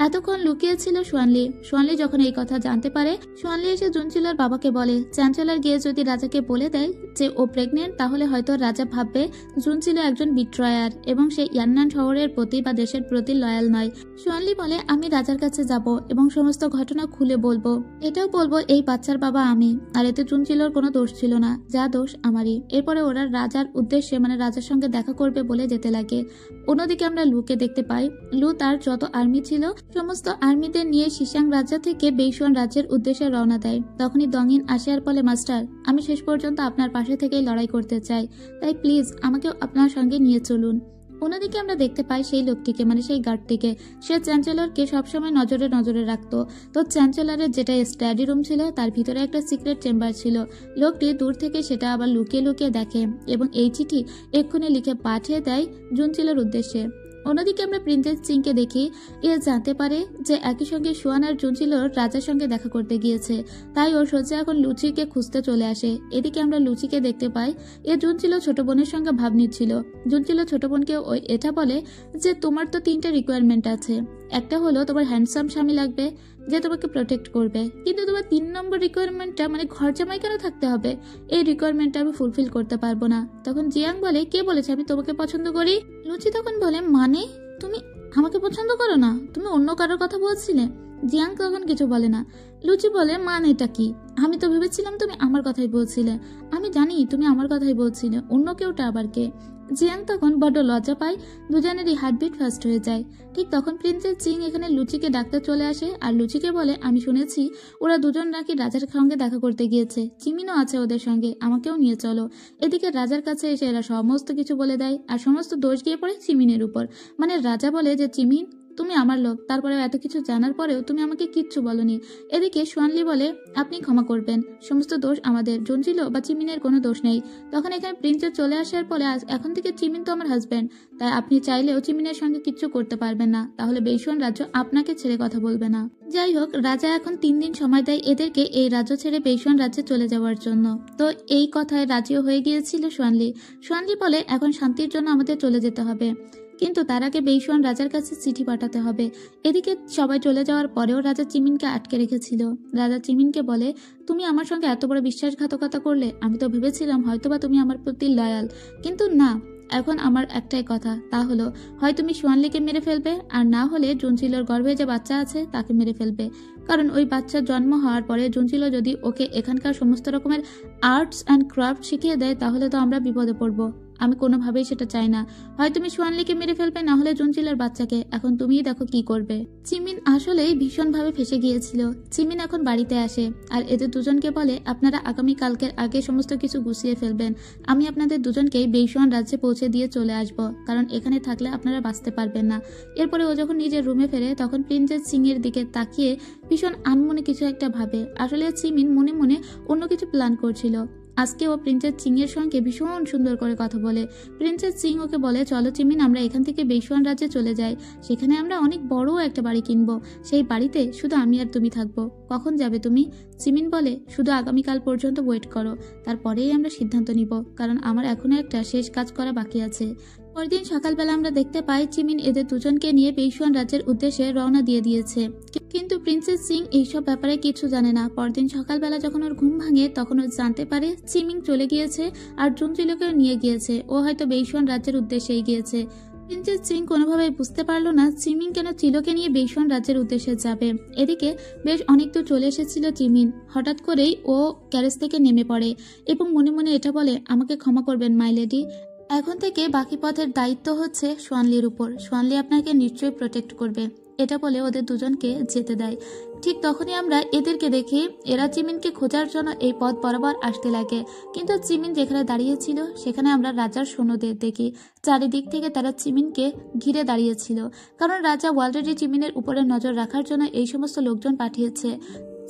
Speaker 1: এতক্ষণ লুকিয়ে ছিল সোয়ানলি। সোয়ানলি যখন এই কথা জানতে পারে, সোয়ানলি এসে জুনচিলোর বাবাকে বলে, চ্যান্সেলর গিয়ে যদি রাজাকে বলে দেয় যে ও প্রেগনেন্ট, তাহলে হয়তো রাজা ভাববে জুনচিলো একজন বিট্রয়ার এবং সে ইয়ান্নান শহরের প্রতি বা দেশের প্রতি লয়াল নয়। সোয়ানলি বলে, আমি রাজার কাছে যাব এবং সমস্ত ঘটনা খুলে বলবো, এটাও বলবো এই বাচ্চার বাবা আমি, আর এতে জুনচিলোর কোনো দোষ ছিল না, যা দোষ আমারই। এরপরে ওরা রাজার উদ্দেশ্যে মানে রাজার সঙ্গে দেখা করবে বলে যেতে লাগে। অন্যদিকে আমরা লুকে দেখতে পাই। লু তার যত আর্মি ছিল সমস্ত আর্মিদের নিয়ে শিশাং রাজ্য থেকে বেইশুয়ান রাজ্যের উদ্দেশ্যে রওনা দেয়। তখনই দঙিন আসে আর বলে, মাস্টার, আমি শেষ পর্যন্ত আপনার পাশে থেকেই লড়াই করতে চাই, তাই প্লিজ আমাকে আপনার সঙ্গে নিয়ে চলুন। অন্যদিকে আমরা দেখতে পাই সেই লোকটিকে মানে সেই গার্ডটিকে। সে চ্যান্সেলরকে সবসময় নজরে নজরে রাখতো। তো চ্যান্সেলরের যেটা স্টাডি রুম ছিল তার ভিতরে একটা সিক্রেট চেম্বার ছিল। লোকটি দূর থেকে সেটা আবার লুকিয়ে লুকিয়ে দেখে এবং এই চিঠি এক্ষুনি লিখে পাঠিয়ে দেয় জুনচিলোর উদ্দেশ্যে। অন্যদিকে আমরা প্রিন্সেস চিংকে দেখি। এ জানতে পারে যে একই সঙ্গে সুয়ান আর জুনচিলোর রাজার সঙ্গে দেখা করতে গিয়েছে, তাই ওর সোজা এখন লুচিকে খুঁজতে চলে আসে। এদিকে আমরা লুচিকে দেখতে পাই। এ জুনচিলো ছোট বোনের সঙ্গে ভাব নিচ্ছিল। জুনচিলো ছোট বোনকে ওই এটা বলে যে তোমার তো 3টা রিকোয়ারমেন্ট আছে, একটা হলো তোমার হ্যান্ডসাম স্বামী লাগবে, যে তোমাকে প্রোটেক্ট করবে, কিন্তু তোমার 3 নম্বর রিকোয়ারমেন্টটা মানে ঘর জামাই কেন থাকতে হবে, এই রিকোয়ারমেন্টটা আমি ফুলফিল করতে পারবো না। তখন জিয়াং বলে, কে বলেছে আমি তোমাকে পছন্দ করি? লুচি তখন বলে, মানে তুমি আমাকে পছন্দ করো না? তুমি অন্য কারোর কথা বলছিলে? জিয়াং তখন কিছু বলে না। লুচি বলে, মানেটা কি? আমি তো ভেবেছিলাম তুমি আমার কথাই বলছিলে। আমি জানি তুমি আমার কথাই বলছিলে, অন্য কেউটা আবার কে? জিয়াং তখন বড্ড লজ্জা পায়, দুজনেরই হার্টবিট ফাস্ট হয়ে যায়। ঠিক তখন প্রিন্সেস চিং এখানে লুচিকে ডাকতে চলে আসে আর লুচিকে বলে, আমি শুনেছি ওরা দুজন নাকি রাজার সঙ্গে দেখা করতে গিয়েছে, চিমিনও আছে ওদের সঙ্গে, আমাকেও নিয়ে চলো। এদিকে রাজার কাছে এসে এরা সমস্ত কিছু বলে দেয় আর সমস্ত দোষ গিয়ে পড়ে চিমিনের উপর। মানে রাজা বলে যে, চিমিন তুমি আমার লোক, তারপরে এত কিছু জানার পরেও তুমি আমাকে কিচ্ছু বলনি। এদিকে সোয়ানলি বলে, আপনি ক্ষমা করবেন, সমস্ত দোষ আমাদের, জঞ্জিল বা চিমিনের কোনো দোষ নেই। তখন এখানে প্রিন্সেস চলে আসার পরে, এখন থেকে চিমিন তো আমার হাজব্যান্ড, তাই আপনি চাইলেও চিমিনের সঙ্গে কিচ্ছু করতে পারবেন না, তাহলে বেইসুয়ান রাজ্য আপনাকে ছেড়ে কথা বলবে না। যাই হোক, রাজা এখন 3 দিন সময় দেয় এদেরকে এই রাজ্য ছেড়ে বেইসুয়ান রাজ্যে চলে যাওয়ার জন্য। তো এই কথায় রাজিও হয়ে গিয়েছিল সোয়ানলি। সোয়ানলি বলে, এখন শান্তির জন্য আমাদের চলে যেতে হবে, কিন্তু তার আগে বেইসুয়ান রাজার কাছে চিঠি পাঠাতে হবে। এদিকে সবাই চলে যাওয়ার পরেও রাজা চিমিনকে আটকে রেখেছিল। রাজা চিমিনকে বলে, তুমি আমার সঙ্গে এত বড় বিশ্বাসঘাতকতা করলে, আমি তো ভেবেছিলাম হয়তোবা তুমি আমার প্রতি লয়াল, কিন্তু না। এখন আমার একটাই কথা, তা হলো হয় তুমি সোয়ানলিকে মেরে ফেলবে, আর না হলে জুনচিলোর গর্ভে যে বাচ্চা আছে তাকে মেরে ফেলবে। কারণ ওই বাচ্চার জন্ম হওয়ার পরে জুনচিলো যদি ওকে এখানকার সমস্ত রকমের আর্টস অ্যান্ড ক্রাফট শিখিয়ে দেয়, তাহলে তো আমরা বিপদে পড়বো। আমি কোনোভাবেই সেটা চাই না। হয় তুমি সোয়ানলিকে মেরে ফেলবে, না হলে জুনচিলোর বাচ্চাকে। এখন তুমিই দেখো কি করবে। চিমিন আসলেই ভীষণভাবে ফেসে গিয়েছিল। চিমিন এখন বাড়িতে আসে আর এদের দুজনকে বলে, আপনারা আগামী কালকের আগে সমস্ত কিছু গুছিয়ে ফেলবেন। আমি আপনাদের দুজনকেই বেইসুয়ান রাজ্যে পৌঁছে দিয়ে চলে আসব, কারণ এখানে থাকলে আপনারা বাঁচতে পারবেন না। এরপরে ও যখন নিজের রুমে ফেরে, তখন প্রিন্সেস সিং এর দিকে তাকিয়ে ভীষণ আনমনে কিছু একটা ভাবে। আসলে চিমিন মনে মনে অন্য কিছু প্ল্যান করছিল। আজকে ও প্রিন্সেস চিং এর সঙ্গে ভীষণ সুন্দর করে কথা বলে। প্রিন্সেস চিং ওকে বলে, চলো চিমিন, আমরা এখান থেকে বেইসুয়ান রাজ্যে চলে যাই, সেখানে আমরা অনেক বড় একটা বাড়ি কিনবো, সেই বাড়িতে শুধু আমি আর তুমি থাকবো। কখন যাবে তুমি? চিমিন বলে, শুধু আগামীকাল পর্যন্ত ওয়েট করো, তারপরেই আমরা সিদ্ধান্ত নিব, কারণ আমার এখনো একটা শেষ কাজ করা বাকি আছে। পরদিন সকালবেলা আমরা দেখতে পাই চিমিন এদের দুজনকে নিয়ে বেইসুয়ান রাজ্যের উদ্দেশ্যে রওনা দিয়ে দিয়েছে, কিন্তু প্রিন্সেস সিং এইসব ব্যাপারে কিছু জানে না। পরদিন সকালবেলা যখন ওর ঘুম ভাঙে, তখন ও জানতে পারে চিমিন চলে গিয়েছে আর জুনচিলোকে নিয়ে গিয়েছে। ও হয়তো বেইসুয়ান রাজ্যের উদ্দেশ্যেই গিয়েছে। প্রিন্সেস সিং কোনোভাবেই বুঝতে পারলো না চিমিন কেন চিলোকে নিয়ে বেইসুয়ান রাজ্যের উদ্দেশ্যে যাবে। এদিকে বেশ অনেক দূর চলে এসেছিল চিমিন। হঠাৎ করেই ও ক্যারেজ থেকে নেমে পড়ে এবং মনে মনে এটা বলে, আমাকে ক্ষমা করবেন মাই লেডি, এখন থেকে বাকি পথের দায়িত্ব হচ্ছে সোয়ানলির উপর, সোয়ানলি আপনাকে নিশ্চয়ই প্রোটেক্ট করবে। এটা বলে ওদের দুজনকে যেতে দেয়। ঠিক তখনই আমরা এদেরকে দেখি, এরা চিমিনকে খোঁজার জন্য এই পথ বরাবর আসতে লাগে, কিন্তু চিমিন যেখানে দাঁড়িয়েছিল সেখানে আমরা রাজার সৈন্যদের দেখি। চারিদিক থেকে তারা চিমিনকে ঘিরে দাঁড়িয়েছিল, কারণ রাজা অলরেডি চিমিনের উপরে নজর রাখার জন্য এই সমস্ত লোকজন পাঠিয়েছে।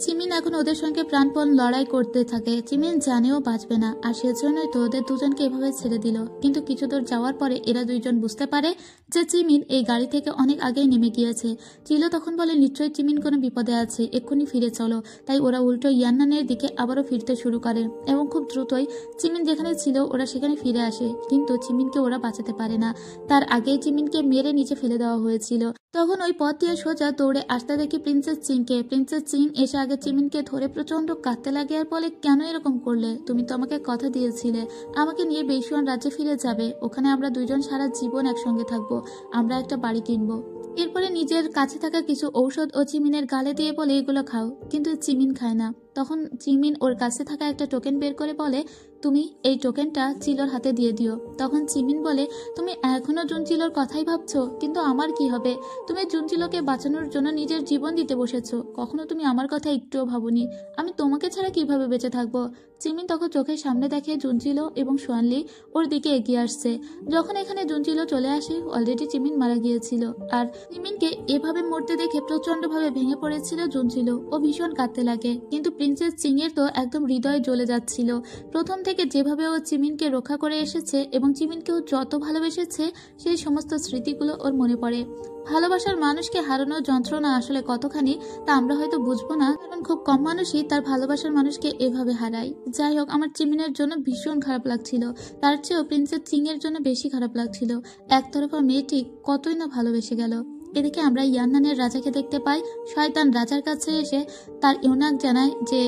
Speaker 1: চিমিন এখন ওদের সঙ্গে প্রাণপণ লড়াই করতে থাকে। চিমিন জানেও বাঁচবে না, আর সেজন্যই তো ওদের দুজনকে এভাবে ছেড়ে দিল। কিন্তু কিছু দূর যাওয়ার পরে এরা দুইজন বুঝতে পারে যে চিমিন এই গাড়ি থেকে অনেক আগেই নেমে গিয়েছে। চিলো তখন বলে, নিশ্চয়ই চিমিন কোনো বিপদে আছে, এক্ষুনি ফিরে চলো। তাই ওরা উল্টো ইয়ান্নানের দিকে আবারও ফিরতে শুরু করে এবং খুব দ্রুতই চিমিন যেখানে ছিল ওরা সেখানে ফিরে আসে, কিন্তু চিমিনকে ওরা বাঁচাতে পারে না। তার আগেই চিমিনকে মেরে নিচে ফেলে দেওয়া হয়েছিল। তখন ওই পথ দিয়ে সোজা দৌড়ে আসতে দেখি প্রিন্সেস চিংকে। প্রিন্সেস চিং এসে আগে চিমিনকে ধরে প্রচন্ড কাঁদতে লাগে আর বলে, কেন এরকম করলে? তুমি তো আমাকে কথা দিয়েছিলে আমাকে নিয়ে বেইসুয়ান রাজ্যে ফিরে যাবে, ওখানে আমরা দুইজন সারা জীবন একসঙ্গে থাকবো, আমরা একটা বাড়ি কিনবো। এরপরে নিজের কাছে থাকা কিছু ঔষধ ও চিমিনের গালে দিয়ে বলে, এগুলো খাও, কিন্তু চিমিন খায় না। তখন চিমিন ওর কাছে থাকা একটা টোকেন বের করে বলে, তুমি এই টোকেনটা চিলোর হাতে দিয়ে দিও। তখন চিমিন বলে, তুমি এখনো জুনচিলোর কথাই ভাবছো, কিন্তু আমার কি হবে? তুমি জুনচিলোকে বাঁচানোর জন্য নিজের জীবন দিতে বসেছো, কখনো তুমি আমার কথা একটুও ভাবনি। আমি তোমাকে ছাড়া কিভাবে বেঁচে থাকবো? চিমিন তখন চোখের সামনে দেখে জুনচিলো এবং সোয়ানলি ওর দিকে এগিয়ে আসছে। যখন এখানে জুনচিলো চলে আসে, অলরেডি চিমিন মারা গিয়েছিল, আর চিমিনকে এভাবে মরতে দেখে প্রচন্ডভাবে ভেঙে পড়েছিল জুনচিলো। ও ভীষণ কাঁদতে লাগে, কিন্তু প্রিন্সেস চিং এর তো একদম হৃদয় জ্বলে যাচ্ছিল। প্রথম থেকে যেভাবে ও চিমিনকে রক্ষা করে এসেছে এবং চিমিনকেও যত ভালোবেসেছে, সেই সমস্ত স্মৃতিগুলো ওর মনে পড়ে। ভালোবাসার মানুষকে হারানোর যন্ত্রণা আসলে কতখানি তা আমরা হয়তো বুঝবো না, কারণ খুব কম মানুষই তার ভালোবাসার মানুষকে এভাবে হারায়। যাই হোক, আমার চিমিনের জন্য ভীষণ খারাপ লাগছিল, তার চেয়েও প্রিন্সেস চিং এর জন্য বেশি খারাপ লাগছিল। একতরফা মেয়েটি কতই না ভালোবেসে গেল। এদিকে আমরা ইয়ান্নানের রাজাকে দেখতে পাই। শয়তান রাজার কাছে এসে তার ইউনাক জানায় যে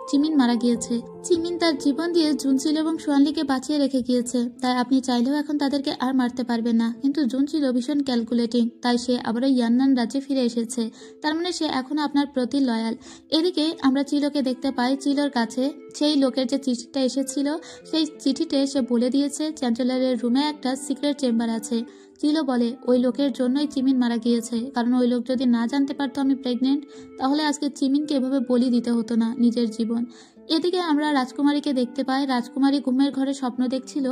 Speaker 1: জিমিন মারা গিয়েছে। জিমিন তার জীবন দিয়ে জুনচিল এবং সোয়ানলিকে বাঁচিয়ে রেখে গিয়েছে, তাই আপনি চাইলেও এখন তাদেরকে আর মারতে পারবেন না। কিন্তু জুনচিল ভীষণ ক্যালকুলেটিং, তাই সে আবারও ইয়ান্নান রাজ্যে ফিরে এসেছে। তার মানে সে এখন আপনার প্রতি লয়াল। এদিকে আমরা চিলোকে দেখতে পাই। চিলোর কাছে সেই লোকের যে চিঠিটা এসেছিল, সেই চিঠিতে সে বলে দিয়েছে চ্যান্সেলরের রুমে একটা সিক্রেট চেম্বার আছে। চিলো বলে ওই লোকের জন্যই চিমিন মারা গিয়েছে, কারণ ওই লোক যদি না জানতে পারতো আমি প্রেগনেন্ট, তাহলে আজকে চিমিনকে এভাবে বলি দিতে হতো না নিজের জীবন। এদিকে আমরা রাজকুমারীকে দেখতে পাই। রাজকুমারী ঘুমের ঘরে স্বপ্ন দেখছিল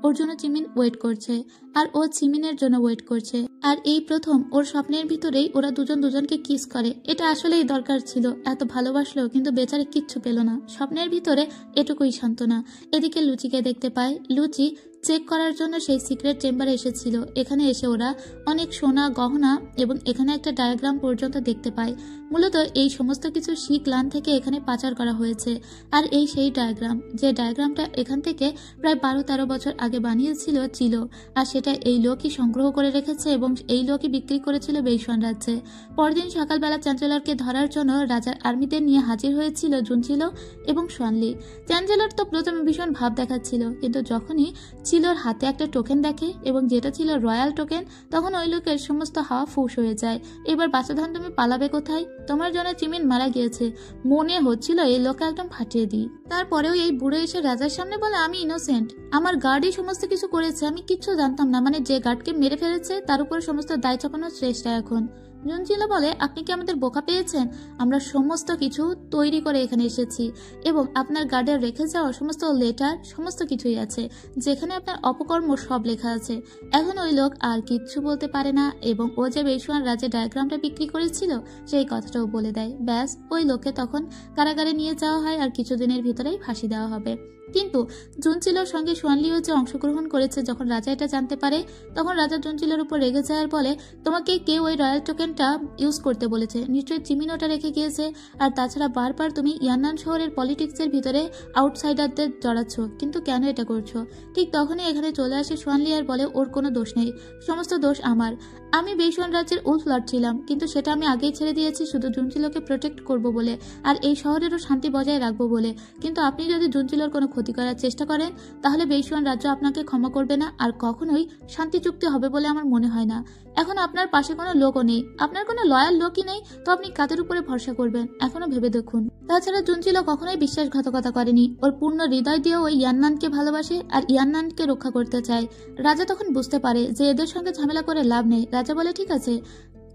Speaker 1: ওর জন্য চিমিন ওয়েট করছে, আর ও চিমিনের জন্য ওয়েট করছে। আর এই প্রথম ওর স্বপ্নের ভিতরেই ওরা দুজন দুজনকে কিস করে। এটা আসলেই দরকার ছিল, এত ভালোবাসলো কিন্তু বেচারে কিচ্ছু পেল না। স্বপ্নের ভিতরে এটুকুই সান্ত্বনা। এদিকে লুচিকে দেখতে পাই। লুচি চেক করার জন্য সেই সিক্রেট চেম্বারে এসেছিল। এখানে এসে ওরা অনেক সোনা গহনা এবং এখানে একটা ডায়াগ্রাম পর্যন্ত দেখতে পায়। মূলত এই সমস্ত কিছু শিকলান থেকে এখানে পাচার করা হয়েছে। আর এই সেই ডায়াগ্রাম, যে ডায়াগ্রামটা এখান থেকে প্রায় 12-13 বছর আগে বানিয়েছিল চিলো, আর সেটা এই লোকই সংগ্রহ করে রেখেছে এবং এই লোকই বিক্রি করেছিল বেইসওয়ান রাজ্যে। পরদিন সকালবেলা চ্যান্সেলরকে ধরার জন্য রাজার আর্মিদের নিয়ে হাজির হয়েছিল জুনচিলো এবং সোয়ানলি। চ্যান্সেলর তো প্রথমে ভীষণ ভাব দেখাচ্ছিল, কিন্তু যখনই চিলোর হাতে একটা টোকেন দেখে এবং যেটা ছিল রয়্যাল টোকেন, তখন ওই লোকের সমস্ত হাওয়া ফুস হয়ে যায়। এবার বাচ্চাধন তুমি পালাবে কোথায়? তোমার জন্য চিমিন মারা গিয়েছে। মনে হচ্ছিল এই লোককে একদম ফাটিয়ে দিই। তারপরেও এই বুড়ো এসে রাজার সামনে বলে আমি ইনোসেন্ট, আমার গার্ডই সমস্ত কিছু করেছে, আমি কিচ্ছু জানতাম না। মানে যে গার্ডকে মেরে ফেলেছে তার উপর সমস্ত দায় চাপানোর চেষ্টা এখন। জুনচিলো বলে আপনি কি আমাদের বোকা পেয়েছেন? আমরা সমস্ত কিছু তৈরি করে এখানে এসেছি এবং আপনার গার্ডের রেখে যাওয়া সমস্ত লেটার সমস্ত কিছুই আছে, যেখানে আপনার অপকর্ম সব লেখা আছে। এখন ওই লোক আর কিচ্ছু বলতে পারে না এবং ও যে বেইসওয়ান রাজ্যে ডায়াগ্রামটা বিক্রি করেছিল সেই কথাটাও বলে দেয়। ব্যাস, ওই লোককে তখন কারাগারে নিয়ে যাওয়া হয় আর কিছুদিনের ভিতরেই ফাঁসি দেওয়া হবে। কিন্তু জুনচিলোর সঙ্গে সোয়ানলিও যে অংশগ্রহণ করেছে, যখন রাজা এটা জানতে পারে তখন রাজা জুনচিলোর উপর রেগে যায় আর বলে তোমাকে কেউ ওই রয়্যাল টোকেনটা ইউজ করতে বলেছে, নিশ্চয়ই চিমিন ওটা রেখে গিয়েছে। আর তাছাড়া বারবার তুমি ইয়ান্নান শহরের পলিটিক্সের ভিতরে আউটসাইডারদের জড়াচ্ছ, কিন্তু কেন এটা করছো? ঠিক তখনই এখানে চলে আসে সোয়ানলি আর বলে ওর কোনো দোষ নেই, সমস্ত দোষ আমার। আমি বেইসওয়ান রাজ্যের উলফ লর্ড ছিলাম, কিন্তু সেটা আমি আগেই ছেড়ে দিয়েছি শুধু জুনচিলোকে প্রোটেক্ট করব বলে আর এই শহরেরও শান্তি বজায় রাখবো বলে। কিন্তু আপনি যদি জুনচিলোর কোনো ক্ষতি করার চেষ্টা করেন তাহলে বেইসওয়ান রাজ্য আপনাকে ক্ষমা করবে না আর কখনোই শান্তি চুক্তি হবে বলে আমার মনে হয় না। এখন আপনার পাশে কোনো লোকও নেই, আপনার কোনো লয়াল লোকই নেই, তো আপনি কাদের উপরে ভরসা করবেন এখনো ভেবে দেখুন। তাছাড়া জুনচিলো কখনোই বিশ্বাসঘাতকতা করেনি, ওর পূর্ণ হৃদয় দিয়ে ওই ইয়ান্নানকে ভালোবাসে আর ইয়ান্নানকে রক্ষা করতে চায়। রাজা তখন বুঝতে পারে যে এদের সঙ্গে ঝামেলা করে লাভ নেই। রাজা বলে ঠিক আছে,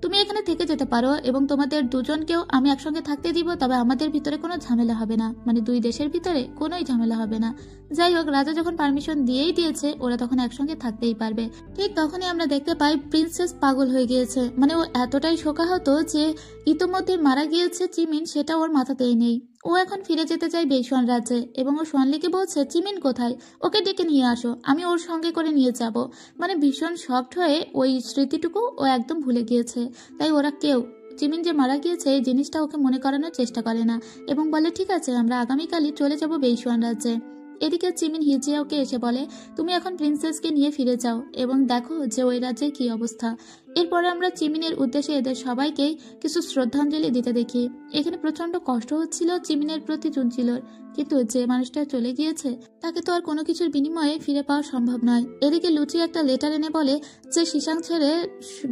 Speaker 1: তুমি এখানে থেকে যেতে পারো এবং তোমাদের দুজনকেও আমি একসঙ্গে থাকতে দিব, তবে আমাদের ভিতরে কোনো ঝামেলা হবে না, মানে দুই দেশের ভিতরে কোনোই ঝামেলা হবে না। যাই হোক, রাজা যখন পারমিশন দিয়েই দিয়েছে ওরা তখন একসঙ্গে থাকতেই পারবে। ঠিক তখনই আমরা দেখতে পাই প্রিন্সেস পাগল হয়ে গিয়েছে। মানে ও এতটাই শোকাহত যে ইতোমধ্যে মারা গিয়েছে চিমিন সেটা ওর মাথাতেই নেই। ও এখন ফিরে যেতে চায় বেইসওয়ান রাজ্যে এবং ও সোয়ানলিকে বলছে চিমিন কোথায়, ওকে ডেকে নিয়ে আসো, আমি ওর সঙ্গে করে নিয়ে যাব। মানে ভীষণ শকড হয়ে ওই স্মৃতিটুকু ও একদম ভুলে গিয়েছে। তাই ওরা কেউ চিমিন যে মারা গিয়েছে এই জিনিসটা ওকে মনে করানোর চেষ্টা করে না এবং বলে ঠিক আছে আমরা আগামীকালই চলে যাব বেইসওয়ান রাজ্যে। এদিকে চিমিন হিজিয়াওকে এসে বলে তুমি এখন প্রিন্সেসকে নিয়ে ফিরে যাও এবং দেখো যে ওই রাজ্যের কি অবস্থা। এরপরে আমরা চিমিনের উদ্দেশ্যে এদের সবাইকেই কিছু শ্রদ্ধাঞ্জলি দিতে দেখি। এখানে প্রচন্ড কষ্ট হচ্ছিল চিমিনের প্রতি জুনচিলোর, কিন্তু যে মানুষটা চলে গিয়েছে তাকে তো আর কোনো কিছুর বিনিময়ে ফিরে পাওয়া সম্ভব নয়। এদিকে লুচি একটা লেটার এনে বলে যে শিশাং ছেড়ে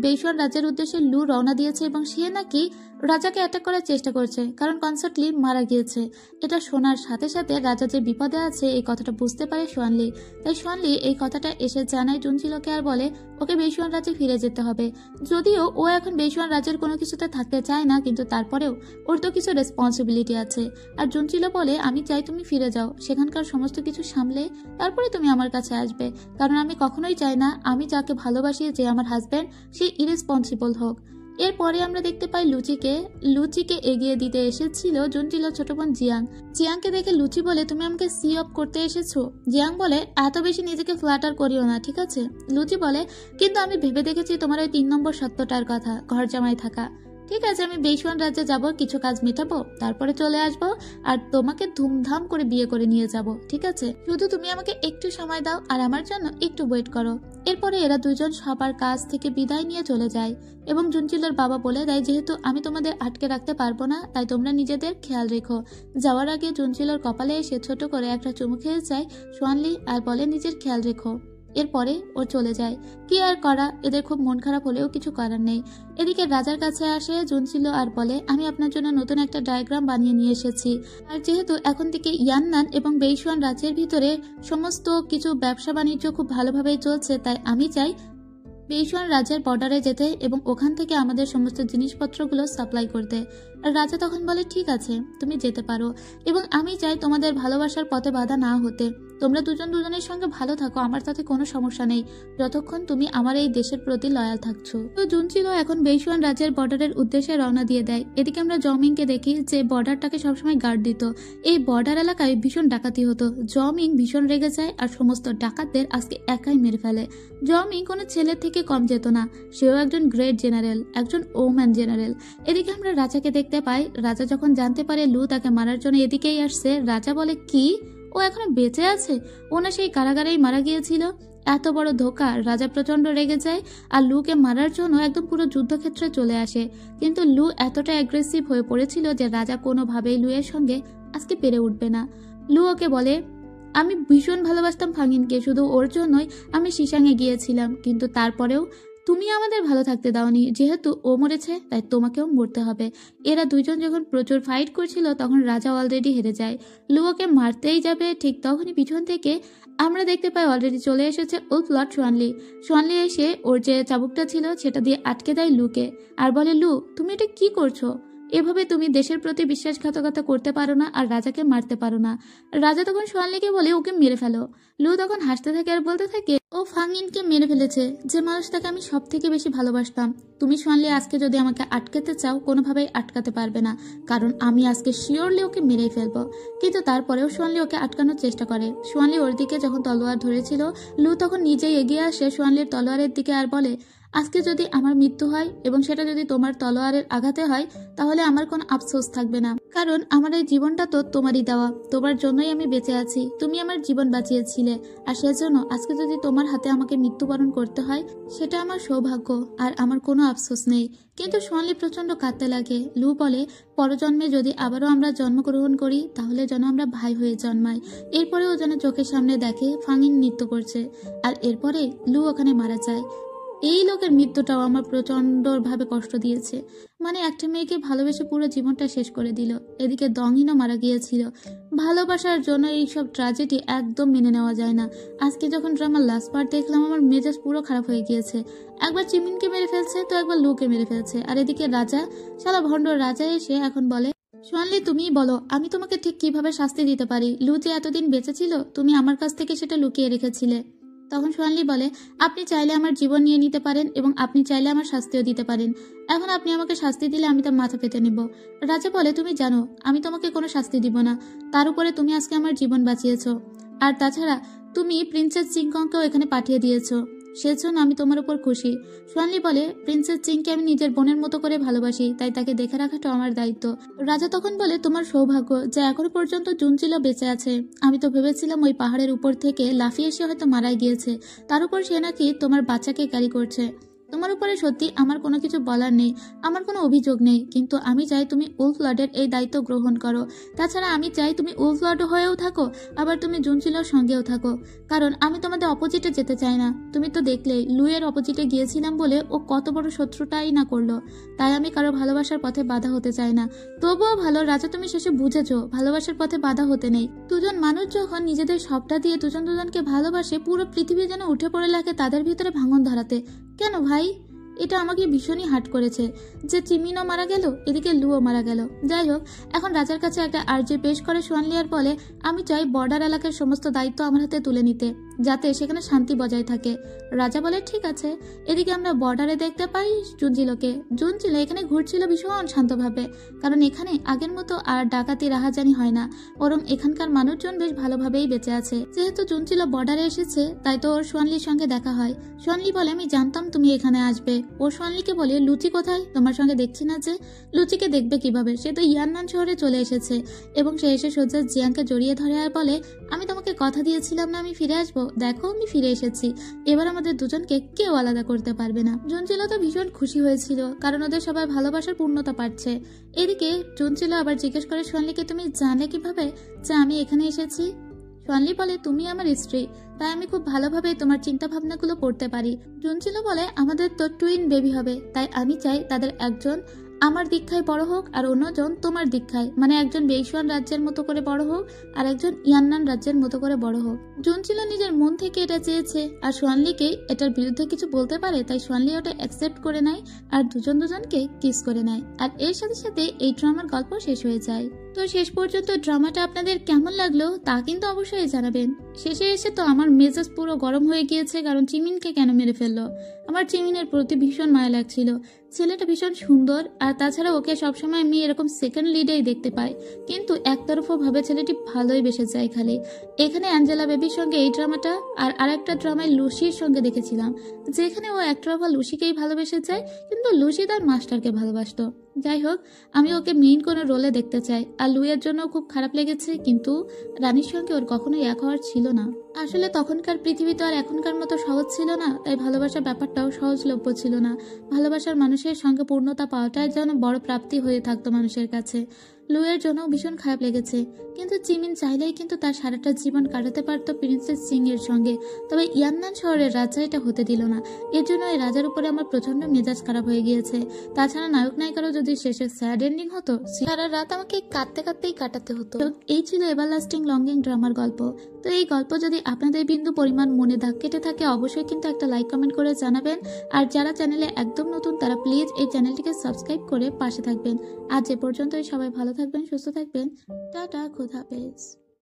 Speaker 1: বেইসওয়ান রাজ্যের উদ্দেশ্যে লু রওনা দিয়েছে এবং সে নাকি রাজাকে অ্যাটাক করার চেষ্টা করছে কারণ কনসার্টলি মারা গিয়েছে। এটা শোনার সাথে সাথে রাজা যে বিপদে আছে এই কথাটা বুঝতে পারে সোয়ানলি। তাই সোয়ানলি এই কথাটা এসে জানায় জুনচিলোকে আর বলে ওকে বেইসওয়ান রাজ্যে ফিরে যেতে হবে। যদিও ও এখন বেইসওয়ান রাজ্যের কোনো কিছুতে থাকতে চায় না, কিন্তু তারপরেও ওর তো কিছু রেসপন্সিবিলিটি আছে। আর জুনচিলো বলে আমি চাই তুমি ফিরে যাও, সেখানকার সমস্ত কিছু সামলে তারপরে তুমি আমার কাছে আসবে, কারণ আমি কখনোই চাই না আমি যাকে ভালোবাসি যে আমার হাজব্যান্ড সে ইরেসপন্সিবল হোক। এরপরে আমরা দেখতে পাই লুচিকে এগিয়ে দিতে এসেছিল জুনচিলো ছোট বোন জিয়াং। জিয়াংকে দেখে লুচি বলে তুমি আমাকে সি অফ করতে এসেছো। জিয়াং বলে এত বেশি নিজেকে ফ্ল্যাটার করিও না, ঠিক আছে। লুচি বলে কিন্তু আমি ভেবে দেখেছি তোমার ওই 3 নম্বর সত্যটার কথা, ঘর জামাই থাকা। ঠিক আছে, আমি বেইসওয়ান রাজ্যে যাব, কিছু কাজ মেটাবো, তারপরে চলে আসবো আর তোমাকে ধুমধাম করে বিয়ে করে নিয়ে যাব। ঠিক আছে, শুধু তুমি আমাকে একটু সময় দাও আর আমার জন্য একটু ওয়েট করো। এরপরে এরা দুজন সবার কাজ থেকে বিদায় নিয়ে চলে যায় এবং জুনচিলোর বাবা বলে দেয়, যেহেতু আমি তোমাদের আটকে রাখতে পারবো না, তাই তোমরা নিজেদের খেয়াল রেখো। যাওয়ার আগে জুনচিলোর কপালে এসে ছোট করে একটা চুমু খেয়ে যায় সোয়ানলি আর বলে, নিজের খেয়াল রেখো। এরপরে ও চলে যায়। কি আর করা, এদের খুব মন খারাপ হলেও কিছু করার নেই। এদিকে রাজার কাছে আসে জুনচিলো আর বলে, আমি আপনার জন্য নতুন একটা ডায়াগ্রাম বানিয়ে নিয়ে এসেছি। আর যেহেতু এখন থেকে ইয়ান্নান এবং বেইসওয়ান রাজ্যের ভিতরে সমস্ত কিছু ব্যবসা বাণিজ্য খুব ভালোভাবেই চলছে, তাই আমি চাই বেইসওয়ান রাজ্যের বর্ডারে যেতে এবং ওখান থেকে আমাদের সমস্ত জিনিসপত্রগুলো সাপ্লাই করতে। আর রাজা তখন বলে, ঠিক আছে, তুমি যেতে পারো এবং আমি চাই তোমাদের ভালোবাসার পথে বাধা না হতে। তোমরা দুজন দুজনের সঙ্গে ভালো থাকো, আমার তাতে কোনো সমস্যা নেই, যতক্ষণ তুমি আমার এই দেশের প্রতি লয়াল থাকছো। তো জুনচিলো এখন বেইসওয়ান রাজ্যের বর্ডারের উদ্দেশ্যে রওনা দিয়ে দেয়। এদিকে আমরা জমিংকে দেখি যে বর্ডারটাকে সবসময় গার্ড দিত। এই বর্ডার এলাকায় ভীষণ ডাকাতি হতো। জমিং ভীষণ রেগে যায় আর সমস্ত ডাকাতদের আজকে একাই মেরে ফেলে। জমিং কোনো ছেলের থেকে কম যেত না, সেও একজন গ্রেট জেনারেল, একজন ওম্যান জেনারেল। এদিকে আমরা রাজাকে দেখতে পাই। রাজা যখন জানতে পারে লু তাকে মারার জন্য এদিকেই আসছে, রাজা বলে, কি ও এখনো বেঁচে আছে? ও না সেই কারাগারেই মারা গিয়েছিল? এত বড় ধোকা। রাজা প্রচন্ড রেগে যায় আর লুকে মারার জন্য একদম পুরো যুদ্ধক্ষেত্রে চলে আসে। কিন্তু লু এতটা অ্যাগ্রেসিভ হয়ে পড়েছিল যে রাজা কোনোভাবেই লুয়ের সঙ্গে আজকে পেরে উঠবে না। লু ওকে বলে, আমি ভীষণ ভালোবাসতাম ফাঙ্গিনকে, শুধু ওর জন্যই আমি শিশাঙে গিয়েছিলাম, কিন্তু তারপরেও তুমি আমাদের ভালো থাকতে দাওনি। যেহেতু ও মরেছে তাই তোমাকেও মরতে হবে। এরা দুইজন যখন প্রচুর ফাইট করছিল তখন রাজা অলরেডি হেরে যায়। লু ওকে মারতেই যাবে, ঠিক তখনই পিছন থেকে আমরা দেখতে পাই অলরেডি চলে এসেছে উলফ লর্ড সোয়ানলি। সোয়ানলি এসে ওর যে চাবুকটা ছিল সেটা দিয়ে আটকে দেয় লুকে আর বলে, লু তুমি এটা কি করছো? এভাবে তুমি দেশের প্রতি বিশ্বাসঘাতকতা করতে পারো না আর রাজাকে মারতে পারো না। রাজা তখন সোয়ানলিকে বলে, ওকে মেরে ফেলো। লু তখন হাসতে থাকে আর বলতে থাকে, ও ফাঙ্গিনকে মেরে ফেলেছে, যে মানুষটাকে আমি সব থেকে বেশি ভালোবাসতাম। তুমি সোয়ানলি আজকে যদি আমাকে আটকাতে চাও কোনোভাবেই আটকাতে পারবে না, কারণ আমি আজকে শিওরলি ওকে মেরেই ফেলবো। কিন্তু তারপরেও সোয়ানলি ওকে আটকানোর চেষ্টা করে। সোয়ানলি ওর দিকে যখন তলোয়ার ধরেছিল, লু তখন নিজেই এগিয়ে আসে সোয়ানলির তলোয়ারের দিকে আর বলে, আজকে যদি আমার মৃত্যু হয় এবং সেটা যদি তোমার তলোয়ারের আঘাতে হয় তাহলে আমার কোনো আফসোস থাকবে না, কারণ আমার এই জীবনটা তো তোমারই দেওয়া, তোমার জন্যই আমি বেঁচে আছি, তুমি আমার জীবন বাঁচিয়েছিলে, আর সেজন্য আজকে যদি তোমার হাতে আমাকে মৃত্যুবরণ করতে হয় সেটা আমার সৌভাগ্য আর আমার কোনো আফসোস নেই। কিন্তু সোয়ানলি প্রচন্ড কাঁদতে লাগে। লু বলে, পরজন্মে যদি আবারও আমরা জন্মগ্রহণ করি তাহলে যেন আমরা ভাই হয়ে জন্মাই। এরপরেও যেন চোখের সামনে দেখে ফাঙ্গিন নৃত্য করছে, আর এরপরে লু ওখানে মারা যায়। এই লোকের মৃত্যুটাও আমার প্রচন্ডভাবে কষ্ট দিয়েছে। মানে একটা মেয়েকে ভালোবেসে পুরো জীবনটা শেষ করে দিল। এদিকে দংহিনও মারা গিয়েছিল। ভালোবাসার জন্য এইসব ট্র্যাজেডি একদম মেনে নেওয়া যায় না। আজকে যখন ড্রামার লাস্ট পার্ট দেখলাম আমার মেজাজ পুরো খারাপ হয়ে গিয়েছে। একবার চিমিনকে মেরে ফেলছে তো একবার লুকে মেরে ফেলছে। আর এদিকে রাজা, শালা ভণ্ড রাজা এসে এখন বলে, সোয়ানলি তুমিই বলো আমি তোমাকে ঠিক কিভাবে শাস্তি দিতে পারি? লু যে এতদিন বেঁচে ছিল তুমি আমার কাছ থেকে সেটা লুকিয়ে রেখেছিলে। তখন সোয়ানলি বলে, আপনি চাইলে আমার জীবন নিয়ে নিতে পারেন এবং আপনি চাইলে আমার শাস্তিও দিতে পারেন। এখন আপনি আমাকে শাস্তি দিলে আমি তার মাথা পেতে নেব। রাজা বলে, তুমি জানো আমি তোমাকে কোনো শাস্তি দিব না, তার উপরে তুমি আজকে আমার জীবন বাঁচিয়েছ, আর তাছাড়া তুমি প্রিন্সেস চিংকংকেও এখানে পাঠিয়ে দিয়েছো, সেজন্য আমি তোমার উপর খুশি। সোয়ানলি বলে, প্রিন্সেস চিংকে আমি নিজের বোনের মতো করে ভালোবাসি, তাই তাকে দেখে রাখাটা আমার দায়িত্ব। রাজা তখন বলে, তোমার সৌভাগ্য যে এখনো পর্যন্ত জুনচিলো বেঁচে আছে। আমি তো ভেবেছিলাম ওই পাহাড়ের উপর থেকে লাফিয়ে এসে হয়তো মারাই গিয়েছে, তার উপর সে নাকি তোমার বাচ্চাকে ক্যারি করছে। তোমার উপরে সত্যি আমার কোনো কিছু বলার নেই, আমার কোনো অভিযোগ নেই, কিন্তু আমি চাই তুমি উলফ লর্ডের এই দায়িত্ব গ্রহণ করো। তাছাড়া আমি চাই তুমি উলফ লর্ড হয়েও থাকো, আবার তুমি জুনচিলোর সঙ্গেও থাকো, কারণ আমি তোমাদের অপোজিটে যেতে চাই না। তুমি তো দেখলে লুয়ের অপোজিটে গিয়েছিলাম বলে ও কত বড় শত্রুটাই না করলো, তাই আমি কারো ভালোবাসার পথে বাধা হতে চাই না। তবুও ভালো রাজা তুমি শেষে বুঝেছো ভালোবাসার পথে বাধা হতে নেই। দুজন মানুষ যখন নিজেদের সবটা দিয়ে দুজন দুজনকে ভালোবাসে, পুরো পৃথিবী যেন উঠে পড়ে লাগে তাদের ভিতরে ভাঙন ধরাতে। কেন ভাই? এটা আমাকে ভীষণই হার্ট করেছে যে চিমিনও মারা গেল, এদিকে লুও মারা গেল। যাই হোক, এখন রাজার কাছে একটা আর্জি পেশ করে সোয়ানলি আর বলে, আমি চাই বর্ডার এলাকার সমস্ত দায়িত্ব আমার হাতে তুলে নিতে, যাতে সেখানে শান্তি বজায় থাকে। রাজা বলে ঠিক আছে। এদিকে আমরা বর্ডারে দেখতে পাই জুনজিলোকে। জুনজিলো এখানে ঘুরছিল ভীষণ শান্তভাবে, কারণ এখানে আগের মতো আর ডাকাতি রাহাজানি হয় না, বরং এখানকার মানুষজন বেশ ভালোভাবেই বেঁচে আছে। যেহেতু জুনজিলো বর্ডারে এসেছে তাই তো ওর সোয়ানলির সঙ্গে দেখা হয়। সোয়ানলি বলে আমি জানতাম তুমি এখানে আসবে। ও সোয়ানলিকে বলে লুচি কোথায়, তোমার সঙ্গে দেখছি না যে। লুচিকে দেখবে কিভাবে, সে তো ইয়াননান শহরে চলে এসেছে। এবং সে এসে সোজা জিয়াংকে জড়িয়ে ধরে আর বলে আমি তোমাকে কথা দিয়েছিলাম না আমি ফিরে আসবো, দেখো আমি ফিরে এসেছি, এবার আমাদের দুজনকে কেউ আলাদা করতে পারবে না। জুনজিলো তো ভীষণ খুশি হয়েছিল, কারণ ওদের সবাই ভালোবাসার পূর্ণতা পাচ্ছে। এদিকে জুনজিলো আবার জিজ্ঞেস করে সোয়ানলিকে তুমি জানলে কিভাবে যে আমি এখানে এসেছি। সোয়ানলি বলে তুমি আমার স্ত্রী, তাই আমি খুব ভালোভাবে তোমার চিন্তা ভাবনাগুলো পড়তে পারি। জুনজিলো বলে আমাদের তো টুইন বেবি হবে, তাই আমি চাই তাদের একজন আমার দীক্ষায় বড় হোক আর অন্যজন তোমার দীক্ষায়, মানে একজন বেইসুয়ান রাজ্যের মতো করে বড় হোক আর একজন ইয়ান্নান রাজ্যের মতো করে বড় হোক। জুনজিলো নিজের মন থেকে এটা চেয়েছে আর সোয়ানলিকে এটার বিরুদ্ধে কিছু বলতে পারে, তাই সোয়ানলি ওটা অ্যাকসেপ্ট করে নেয় আর দুজনকে কিস করে নেয়। আর এর সাথে সাথে এই ড্রামার গল্প শেষ হয়ে যায়। তো শেষ পর্যন্ত ড্রামাটা আপনাদের কেমন লাগলো তা কিন্তু অবশ্যই জানাবেন। শেষে এসে তো আমার মেজাজ পুরো গরম হয়ে গিয়েছে, কারণ চিমিনকে কেন মেরে ফেললো। আমার চিমিনের প্রতি ভীষণ মায়া লাগছিল। ছেলেটা ভীষণ সুন্দর, আর তাছাড়া ওকে সবসময় আমি এরকম সেকেন্ড লিডেই দেখতে পাই, কিন্তু একতরফা ভাবে ছেলেটি ভালোই বেসে যায় খালি। এখানে অ্যাঞ্জেলা বেবির সঙ্গে এই ড্রামাটা আর আরেকটা ড্রামায় লুসির সঙ্গে দেখেছিলাম, যেখানে ও একতরফা লুসিকেই ভালোবেসে যায়, কিন্তু লুসি তার মাস্টারকে ভালোবাসতো। যাই হোক, আমি ওকে মেইন কোনো রোলে দেখতে চাই। আর লুইয়ের জন্য খুব খারাপ লেগেছে, কিন্তু রানীর সঙ্গে ওর কখনোই এক হওয়ার ছিল না। আসলে তখনকার পৃথিবী তো আর এখনকার মতো সহজ ছিল না, তাই ভালোবাসার ব্যাপারটাও সহজলভ্য ছিল না। ভালোবাসার মানুষের সঙ্গে পূর্ণতা পাওয়াটাই যেন বড় প্রাপ্তি হয়ে থাকতো মানুষের কাছে। লুইয়ের জন্য ভীষণ খারাপ লেগেছে, কিন্তু চিমিন চাইলেই কিন্তু তার সারাটা জীবন কাটাতে পারত প্রিন্সেস সিং এর সঙ্গে। তবে ইয়ান্নান শহরের রাজা এটা হতে দিল না, এর জন্য এই রাজার উপরে আমার প্রচন্ড মেজাজ খারাপ হয়ে গিয়েছে। তাছাড়া নায়ক নায়িকারও যদি শেষে স্যাড এন্ডিং হতো, সারা রাত আমাকে কাঁদতে কাঁদতেই কাটাতে হতো। এই ছিল এভারলাস্টিং লঙ্গিং ড্রামার গল্প। তো এই গল্প যদি আপনাদের বিন্দু পরিমাণ মনে দাগ কেটে থাকে, অবশ্যই কিন্তু একটা লাইক কমেন্ট করে জানাবেন। আর যারা চ্যানেলে একদম নতুন তারা প্লিজ এই চ্যানেলটিকে সাবস্ক্রাইব করে পাশে থাকবেন। আজ এ পর্যন্তই, সবাই ভালো থাকবেন, সুস্থ থাকবেন, টাটা, খোদা হাফেজ।